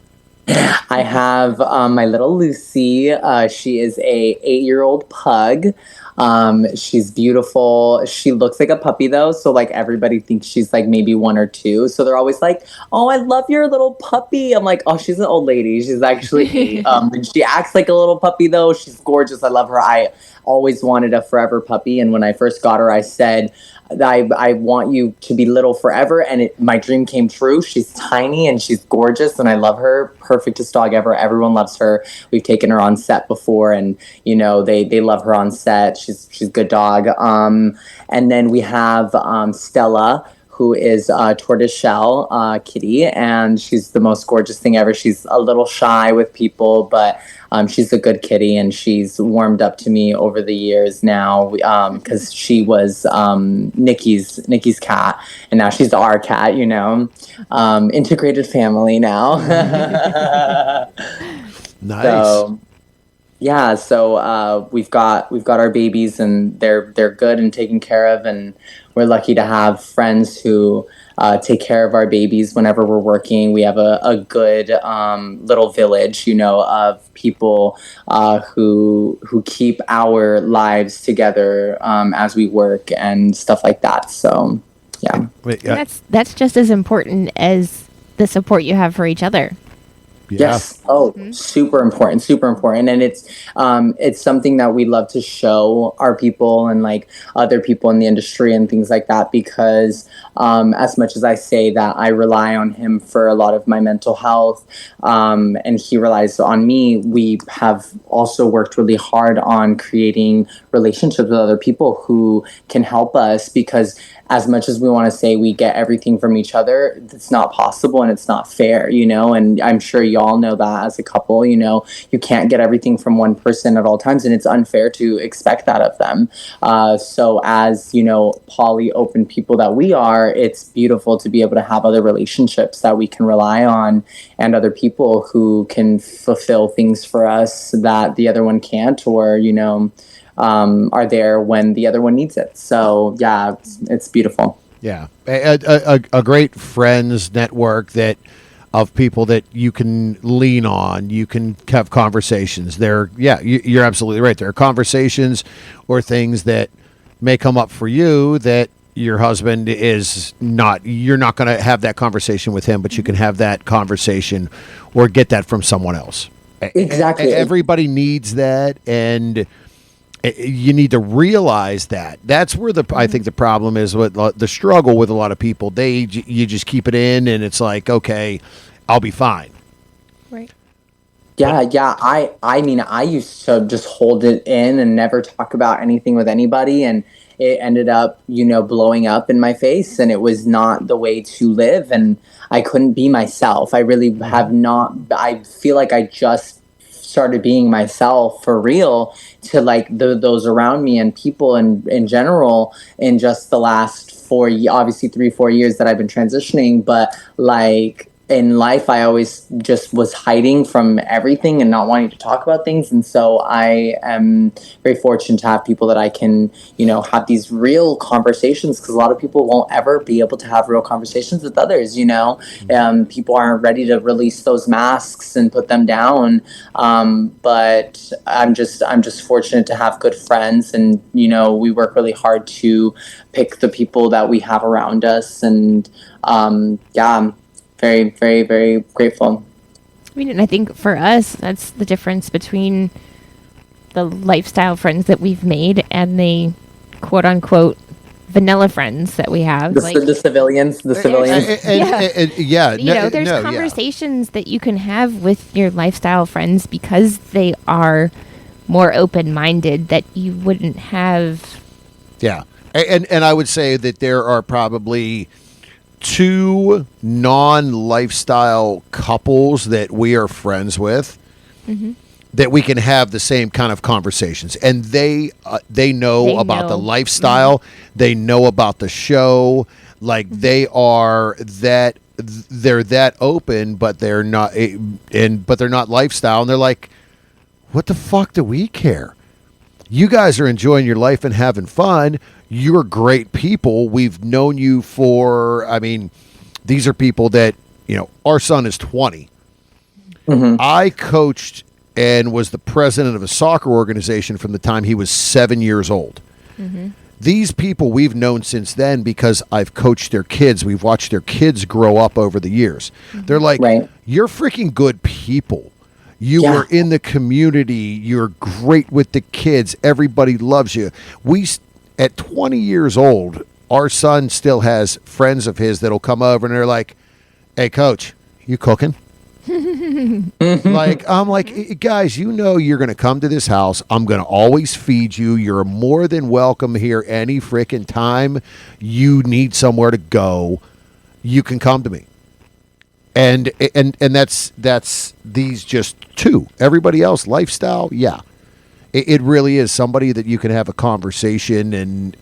I have my little Lucy. She is a 8-year-old pug. She's beautiful. She looks like a puppy though, so like everybody thinks she's like maybe 1 or 2. So they're always like, "Oh, I love your little puppy." I'm like, "Oh, she's an old lady. She's actually 8." And she acts like a little puppy though. She's gorgeous. I love her. I always wanted a forever puppy, and when I first got her, I said, I want you to be little forever, and my dream came true. She's tiny and she's gorgeous, and I love her. Perfectest dog ever. Everyone loves her. We've taken her on set before, and they love her on set. She's a good dog. And then we have Stella, who is a tortoiseshell kitty, and she's the most gorgeous thing ever. She's a little shy with people, but she's a good kitty, and she's warmed up to me over the years now, because she was Nikki's cat, and now she's our cat. Integrated family now. Nice. So yeah, so we've got our babies, and they're good and taken care of, and we're lucky to have friends who take care of our babies whenever we're working. We have a good little village, of people who keep our lives together as we work and stuff like that. So yeah. Wait, That's just as important as the support you have for each other. yeah. Yes. Oh, super important, super important. And it's something that we love to show our people and like other people in the industry and things like that, because as much as I say that I rely on him for a lot of my mental health, and he relies on me, we have also worked really hard on creating relationships with other people who can help us, because as much as we want to say we get everything from each other, it's not possible and it's not fair, and I'm sure y'all know that as a couple, you can't get everything from one person at all times, and it's unfair to expect that of them. So as, poly open people that we are, it's beautiful to be able to have other relationships that we can rely on, and other people who can fulfill things for us that the other one can't, or, are there when the other one needs it. So yeah, it's beautiful. Yeah, a great friends network of people that you can lean on. You can have conversations. You're absolutely right. There are conversations or things that may come up for you that your husband is not. You're not going to have that conversation with him, but you can have that conversation or get that from someone else. Exactly. Everybody needs that, and you need to realize that. That's where I think the problem is with the struggle with a lot of people. You just keep it in, and it's like, okay, I'll be fine. Right. Yeah. I mean, I used to just hold it in and never talk about anything with anybody, and it ended up, blowing up in my face, and it was not the way to live. And I couldn't be myself. I really have not, I feel like I just started being myself for real to like those around me and people in general in just the last obviously 3-4 years that I've been transitioning. But like in life, I always just was hiding from everything and not wanting to talk about things. And so I am very fortunate to have people that I can, have these real conversations, because a lot of people won't ever be able to have real conversations with others, people aren't ready to release those masks and put them down. But I'm just fortunate to have good friends, and, we work really hard to pick the people that we have around us. And, I'm very, very, very grateful. I mean, and I think for us, that's the difference between the lifestyle friends that we've made and the quote unquote vanilla friends that we have. The civilians. There's conversations that you can have with your lifestyle friends because they are more open-minded that you wouldn't have. Yeah. And I would say that there are probably 2 non-lifestyle couples that we are friends with that we can have the same kind of conversations, and they know about the lifestyle, they know about the show, like they're that open, but they're not lifestyle, and they're like, what the fuck do we care? You guys are enjoying your life and having fun. You're great people. We've known you for, these are people that, our son is 20. I coached and was the president of a soccer organization from the time he was 7 years old. These people we've known since then because I've coached their kids. We've watched their kids grow up over the years. They're like, you're freaking good people. You were in the community. You're great with the kids. Everybody loves you. At 20 years old, our son still has friends of his that'll come over and they're like, hey, coach, you cooking? I'm like, guys, you're going to come to this house. I'm going to always feed you. You're more than welcome here any freaking time you need somewhere to go. You can come to me. And that's these just 2. Everybody else, lifestyle, yeah. It really is somebody that you can have a conversation and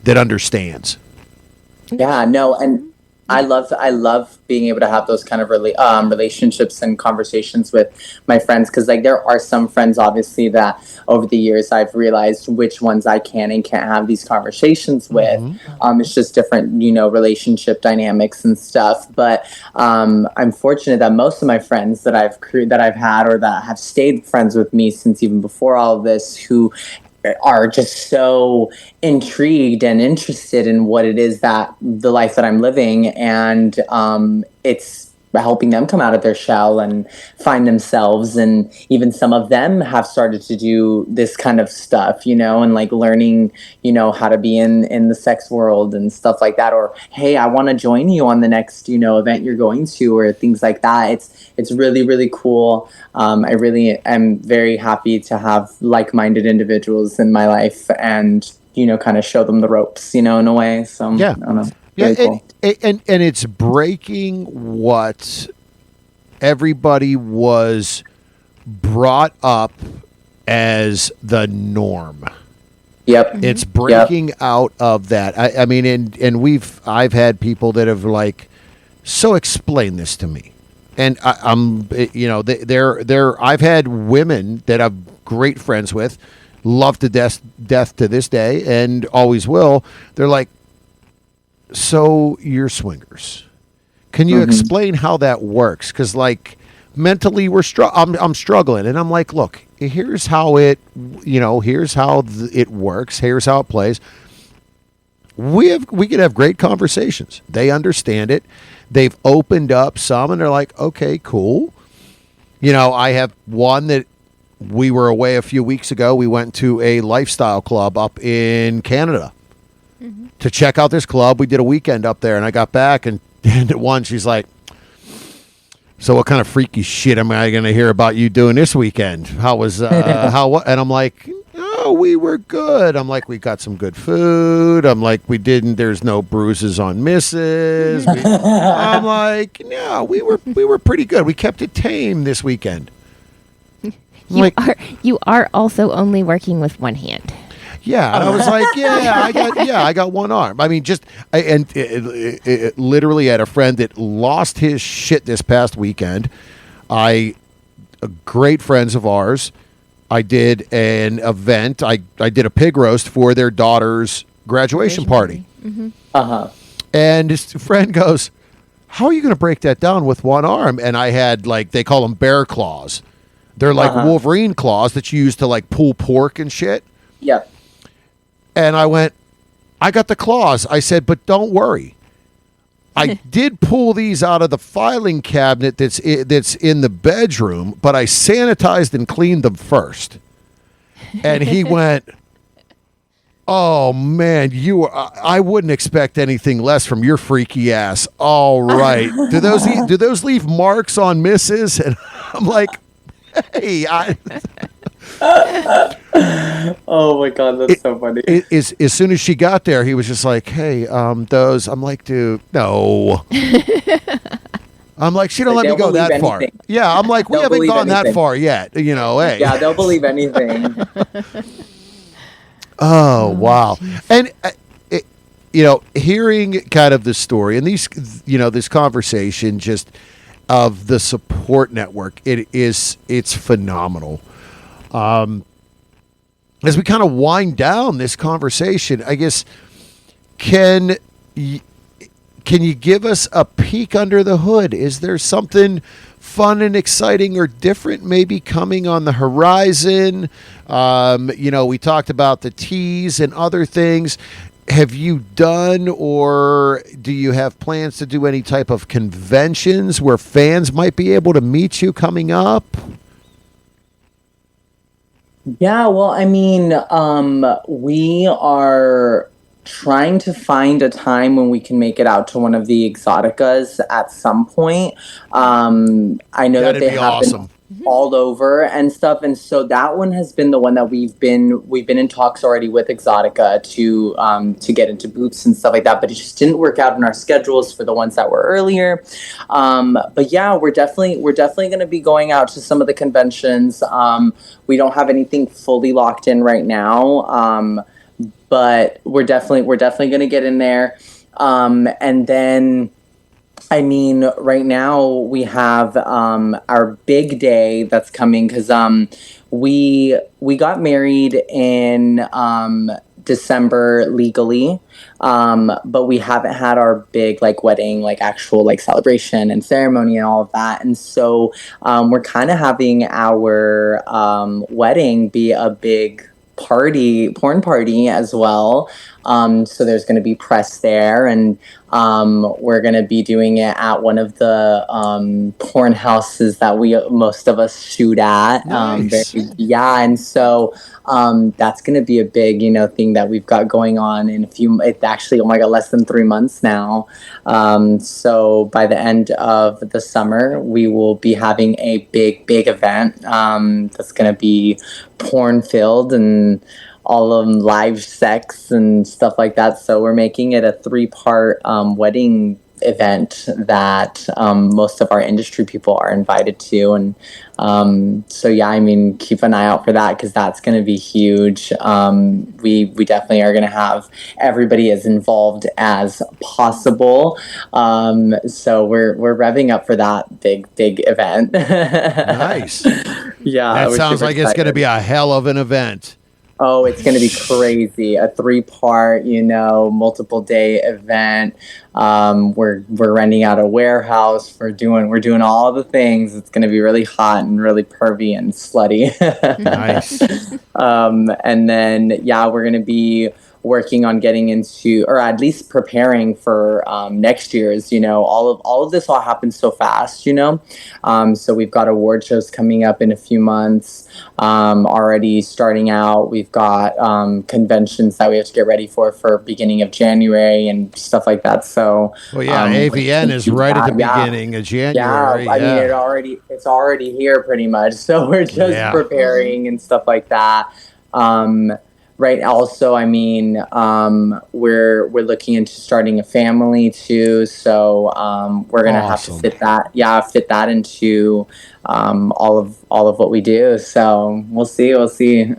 that understands. Yeah, no, and I love being able to have those kind of relationships and conversations with my friends, because like there are some friends obviously that over the years I've realized which ones I can and can't have these conversations with. It's just different, relationship dynamics and stuff. But I'm fortunate that most of my friends that I've had or that have stayed friends with me since even before all of this, who are just so intrigued and interested in what it is that the life that I'm living, and it's helping them come out of their shell and find themselves. And even some of them have started to do this kind of stuff, and like learning, how to be in the sex world and stuff like that. Or, hey, I want to join you on the next, event you're going to, or things like that. It's really, really cool. I really am very happy to have like-minded individuals in my life and, kind of show them the ropes, in a way. So, yeah. I don't know. Yeah, cool. and it's breaking what everybody was brought up as the norm. Yep. It's breaking out of that. I've had people that have like, so explain this to me. And I've had women that I'm great friends with, love to death to this day and always will. They're like, so you're swingers. Can you explain how that works? Because like mentally I'm struggling, and I'm like, look, here's how it works. Here's how it plays. We could have great conversations. They understand it. They've opened up some, and they're like, okay, cool. I have one that we were away a few weeks ago. We went to a lifestyle club up in Canada. To check out this club. We did a weekend up there, and I got back, and at one, she's like, so what kind of freaky shit am I going to hear about you doing this weekend? How was, what? And I'm like, oh, no, we were good. I'm like, we got some good food. I'm like, there's no bruises on misses. I'm like, no, we were pretty good. We kept it tame this weekend. You are also only working with one hand. Yeah, and I was like, I got one arm. I mean, literally had a friend that lost his shit this past weekend. Great friends of ours. I did an event. I did a pig roast for their daughter's graduation party. Uh-huh. And his friend goes, how are you going to break that down with one arm? And I had, like, they call them bear claws. They're like Wolverine claws that you use to, like, pull pork and shit. Yep. And I went, I got the claws. I said, but don't worry. I did pull these out of the filing cabinet that's in the bedroom, but I sanitized and cleaned them first. And he went, oh, man, I wouldn't expect anything less from your freaky ass. All right. Do those leave marks on misses? And I'm like, hey, oh my God, that's so funny. As soon as she got there, he was just like, hey, those. I'm like, dude, no. I'm like, she don't let me go that far. Yeah, I'm like, we haven't gone that far yet. You know, hey. Yeah, they'll believe anything. Oh, wow. And, hearing kind of the story and this conversation just of the support network, it's phenomenal. As we kind of wind down this conversation, I guess, can you give us a peek under the hood? Is there something fun and exciting or different maybe coming on the horizon? We talked about the teas and other things. Have you done or do you have plans to do any type of conventions where fans might be able to meet you coming up? Yeah, well, I mean, we are trying to find a time when we can make it out to one of the Exoticas at some point. I know that they have been all over and stuff, and so that one has been the one that we've been in talks already with Exotica to get into booths and stuff like that, but it just didn't work out in our schedules for the ones that were earlier. But yeah, we're definitely going to be going out to some of the conventions. We don't have anything fully locked in right now, but we're definitely going to get in there. And then, I mean, right now we have our big day that's coming because we got married in December legally, but we haven't had our big wedding, actual celebration and ceremony and all of that. And so we're kind of having our wedding be a big porn party as well. So there's going to be press there, and we're going to be doing it at one of the porn houses that most of us shoot at. Nice. And so that's going to be a big, thing that we've got going on in it's actually, oh my God, less than 3 months now. So by the end of the summer, we will be having a big event that's going to be porn filled and all of them live sex and stuff like that. So we're making it a 3-part wedding event that most of our industry people are invited to. And so, yeah, I mean, keep an eye out for that because that's going to be huge. We definitely are going to have everybody as involved as possible. So we're revving up for that big event. Nice. Yeah. That sounds like it's going to be a hell of an event. Oh, it's going to be crazy. A 3-part, multiple day event. We're renting out a warehouse. We're doing all the things. It's going to be really hot and really pervy and slutty. Nice. And then, yeah, we're going to be working on getting into, or at least preparing for next year's, all of this all happens so fast, so we've got award shows coming up in a few months, already starting out. We've got conventions that we have to get ready for beginning of January and stuff like that. So well, yeah, AVN is right at the beginning of January. Yeah, I mean, it's already here pretty much. So we're just preparing and stuff like that. Right. Also, I mean, we're looking into starting a family too, so we're gonna have to Awesome. fit that into all of what we do. So we'll see, we'll see.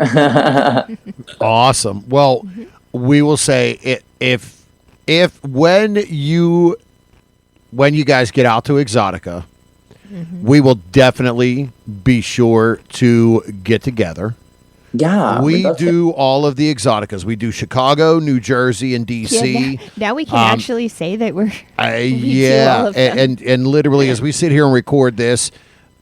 Awesome. Well, we will say if when you guys get out to Exotica, we will definitely be sure to get together. Yeah, we'd We love to. do all of the Exoticas. We do Chicago, New Jersey, and Yeah, DC. now we can actually say that we do all Yeah, of them. and literally as we sit here and record this,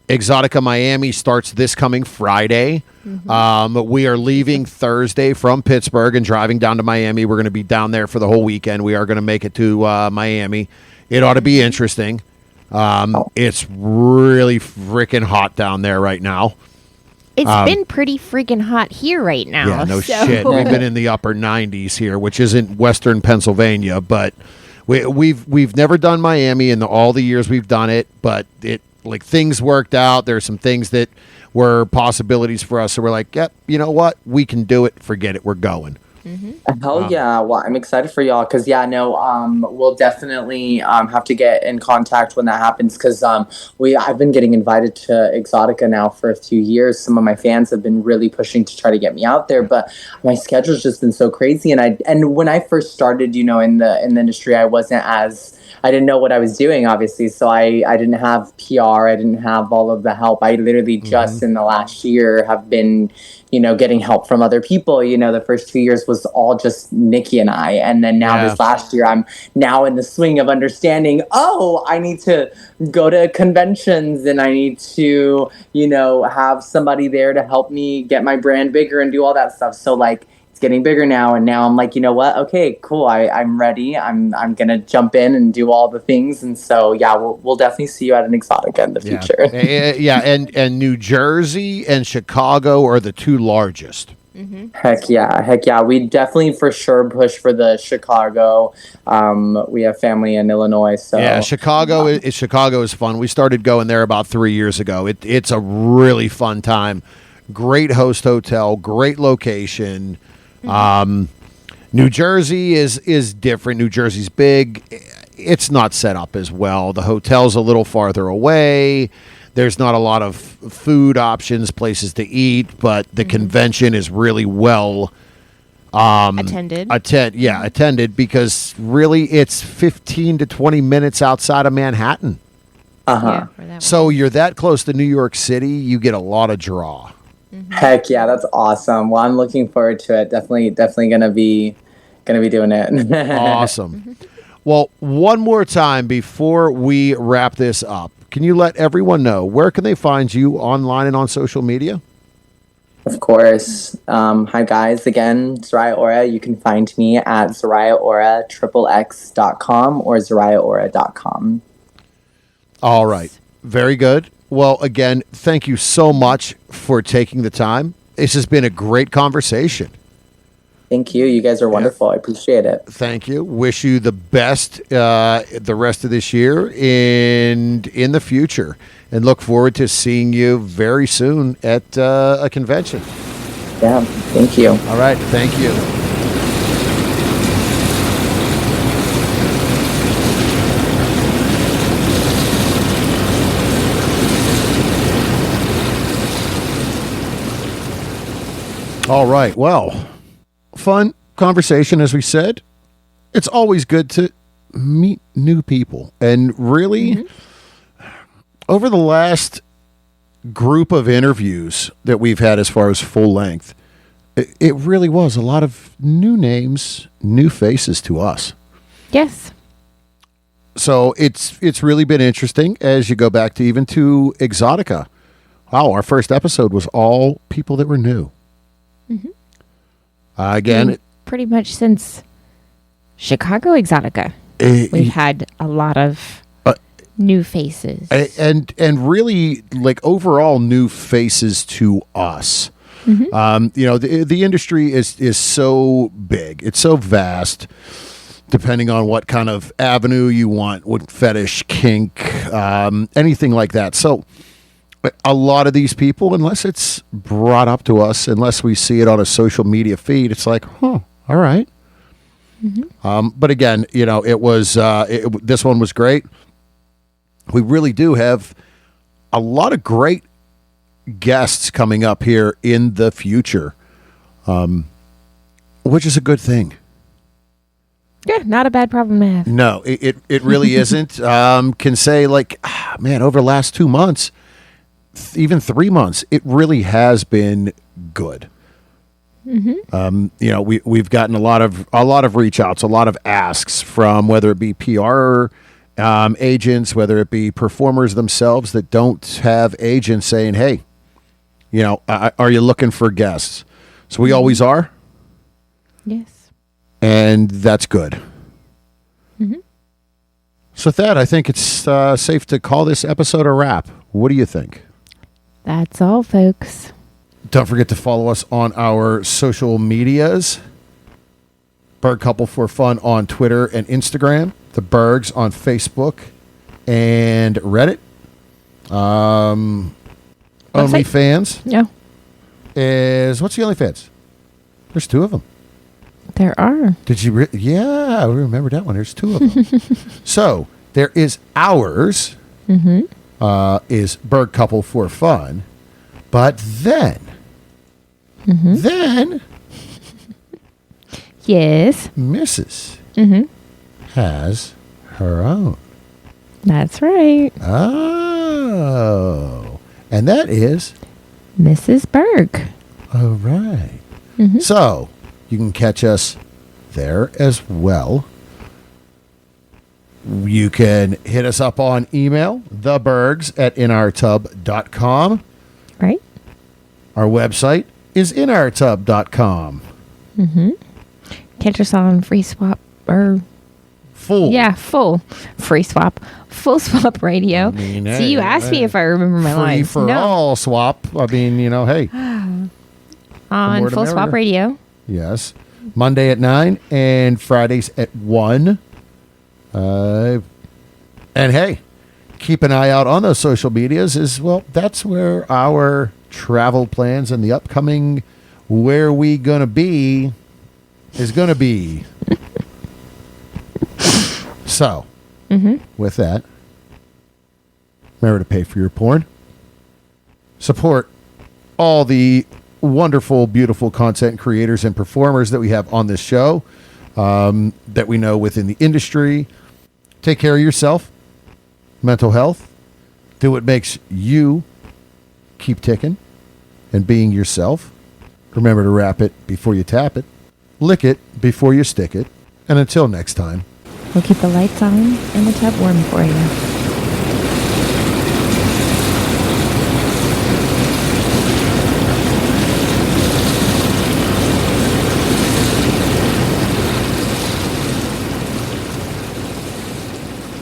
Exotica Miami starts this coming Friday. We are leaving Thursday from Pittsburgh and driving down to Miami. We're going to be down there for the whole weekend. We are going to make it to Miami. It ought to be interesting. It's really freaking hot down there right now. It's been pretty freaking hot here right now. Yeah, no so. shit. We've been in the upper 90s here, which isn't Western Pennsylvania, but we've never done Miami in all the years we've done it. But things worked out. There's some things that were possibilities for us, so we're like, yep, you know what? We can do it. Forget it. We're going. Hell yeah. Well, I'm excited for y'all because, we'll definitely have to get in contact when that happens because I've been getting invited to Exotica now for a few years. Some of my fans have been really pushing to try to get me out there, but my schedule's just been so crazy. And when I first started, in the industry, I didn't know what I was doing, obviously. So I didn't have PR. I didn't have all of the help. I literally just in the last year have been, getting help from other people. The first 2 years was all just Nikki and I. And then now this last year, I'm now in the swing of understanding, I need to go to conventions and I need to, have somebody there to help me get my brand bigger and do all that stuff. So it's getting bigger now, and now I'm like, you know what? Okay, cool. I'm ready. I'm gonna jump in and do all the things, and so we'll definitely see you at an Exotica in the future. And New Jersey and Chicago are the two largest. Heck yeah. We definitely for sure push for the Chicago. We have family in Illinois, so yeah, Chicago is fun. We started going there about 3 years ago. It's a really fun time. Great host hotel, great location. New Jersey is different. New Jersey's big. It's not set up as well. The hotel's a little farther away. There's not a lot of food options, places to eat, but the convention is really well Attended. Attended because really it's 15 to 20 minutes outside of Manhattan. Yeah, for that So one. you're that close to New York City, you get a lot of draw. Heck yeah, that's awesome. Well, I'm looking forward to it. Definitely gonna be doing it. Awesome. Well, one more time before we wrap this up, can you let everyone know where can they find you online and on social media? Of course. Hi guys, again, Zariah Aura. You can find me at ZariahAura.com or ZariahAura.com. All right. Very good. Well, again, thank you so much for taking the time. This has been a great conversation. Thank you. You guys are wonderful. I appreciate it. Thank you. Wish you the best the rest of this year and in the future. And look forward to seeing you very soon at a convention. Yeah, thank you. All right. Thank you. All right. Well, fun conversation, as we said. It's always good to meet new people. And really, over the last group of interviews that we've had as far as full length, it really was a lot of new names, new faces to us. Yes. So it's really been interesting as you go back to even to Exotica. Wow, our first episode was all people that were new. Again, Pretty much since Chicago Exotica, we've had a lot of new faces. and really like overall new faces to us. The industry is so big, it's so vast, depending on what kind of avenue you want, what fetish, kink, anything like that. So a lot of these people, unless it's brought up to us, unless we see it on a social media feed, it's like, huh, all right. But again, it was this one was great. We really do have a lot of great guests coming up here in the future, which is a good thing. Yeah, not a bad problem to have. No, it really isn't. Can say like, man, over the last 2 months, even 3 months, it really has been good. We've gotten a lot of reach outs, a lot of asks from whether it be PR agents, whether it be performers themselves that don't have agents saying, hey, are you looking for guests? So we always are. Yes. And that's good. So with that, I think it's safe to call this episode a wrap. What do you think? That's all, folks. Don't forget to follow us on our social medias. Berg Couple for Fun on Twitter and Instagram. The Bergs on Facebook and Reddit. OnlyFans Yeah. is... What's the OnlyFans? There's 2 of them. There are. Did you... yeah, we remember that one. There's 2 of them. So, there is ours. Is Berg Couple for Fun. But then... Then... Yes. Mrs. has her own. That's right. Oh. And that is... Mrs. Berg. All right. So, you can catch us there as well. You can hit us up on email, thebergs@inourtub.com. Right. Our website is inourtub.com. Catch us on Free Swap or... Full. Yeah, full. Free Swap. Full Swap Radio. See, you asked me if I remember my free lines. for all swap. I mean, hey. On Full Swap Radio. Yes. Monday at 9 and Fridays at 1. And hey, keep an eye out on those social medias that's where our travel plans and the upcoming where we gonna be is gonna be. So, with that, remember to pay for your porn. Support all the wonderful, beautiful content creators and performers that we have on this show, that we know within the industry. Take care of yourself, mental health. Do what makes you keep ticking and being yourself. Remember to wrap it before you tap it. Lick it before you stick it. And until next time, We'll keep the lights on and the tub warm for you.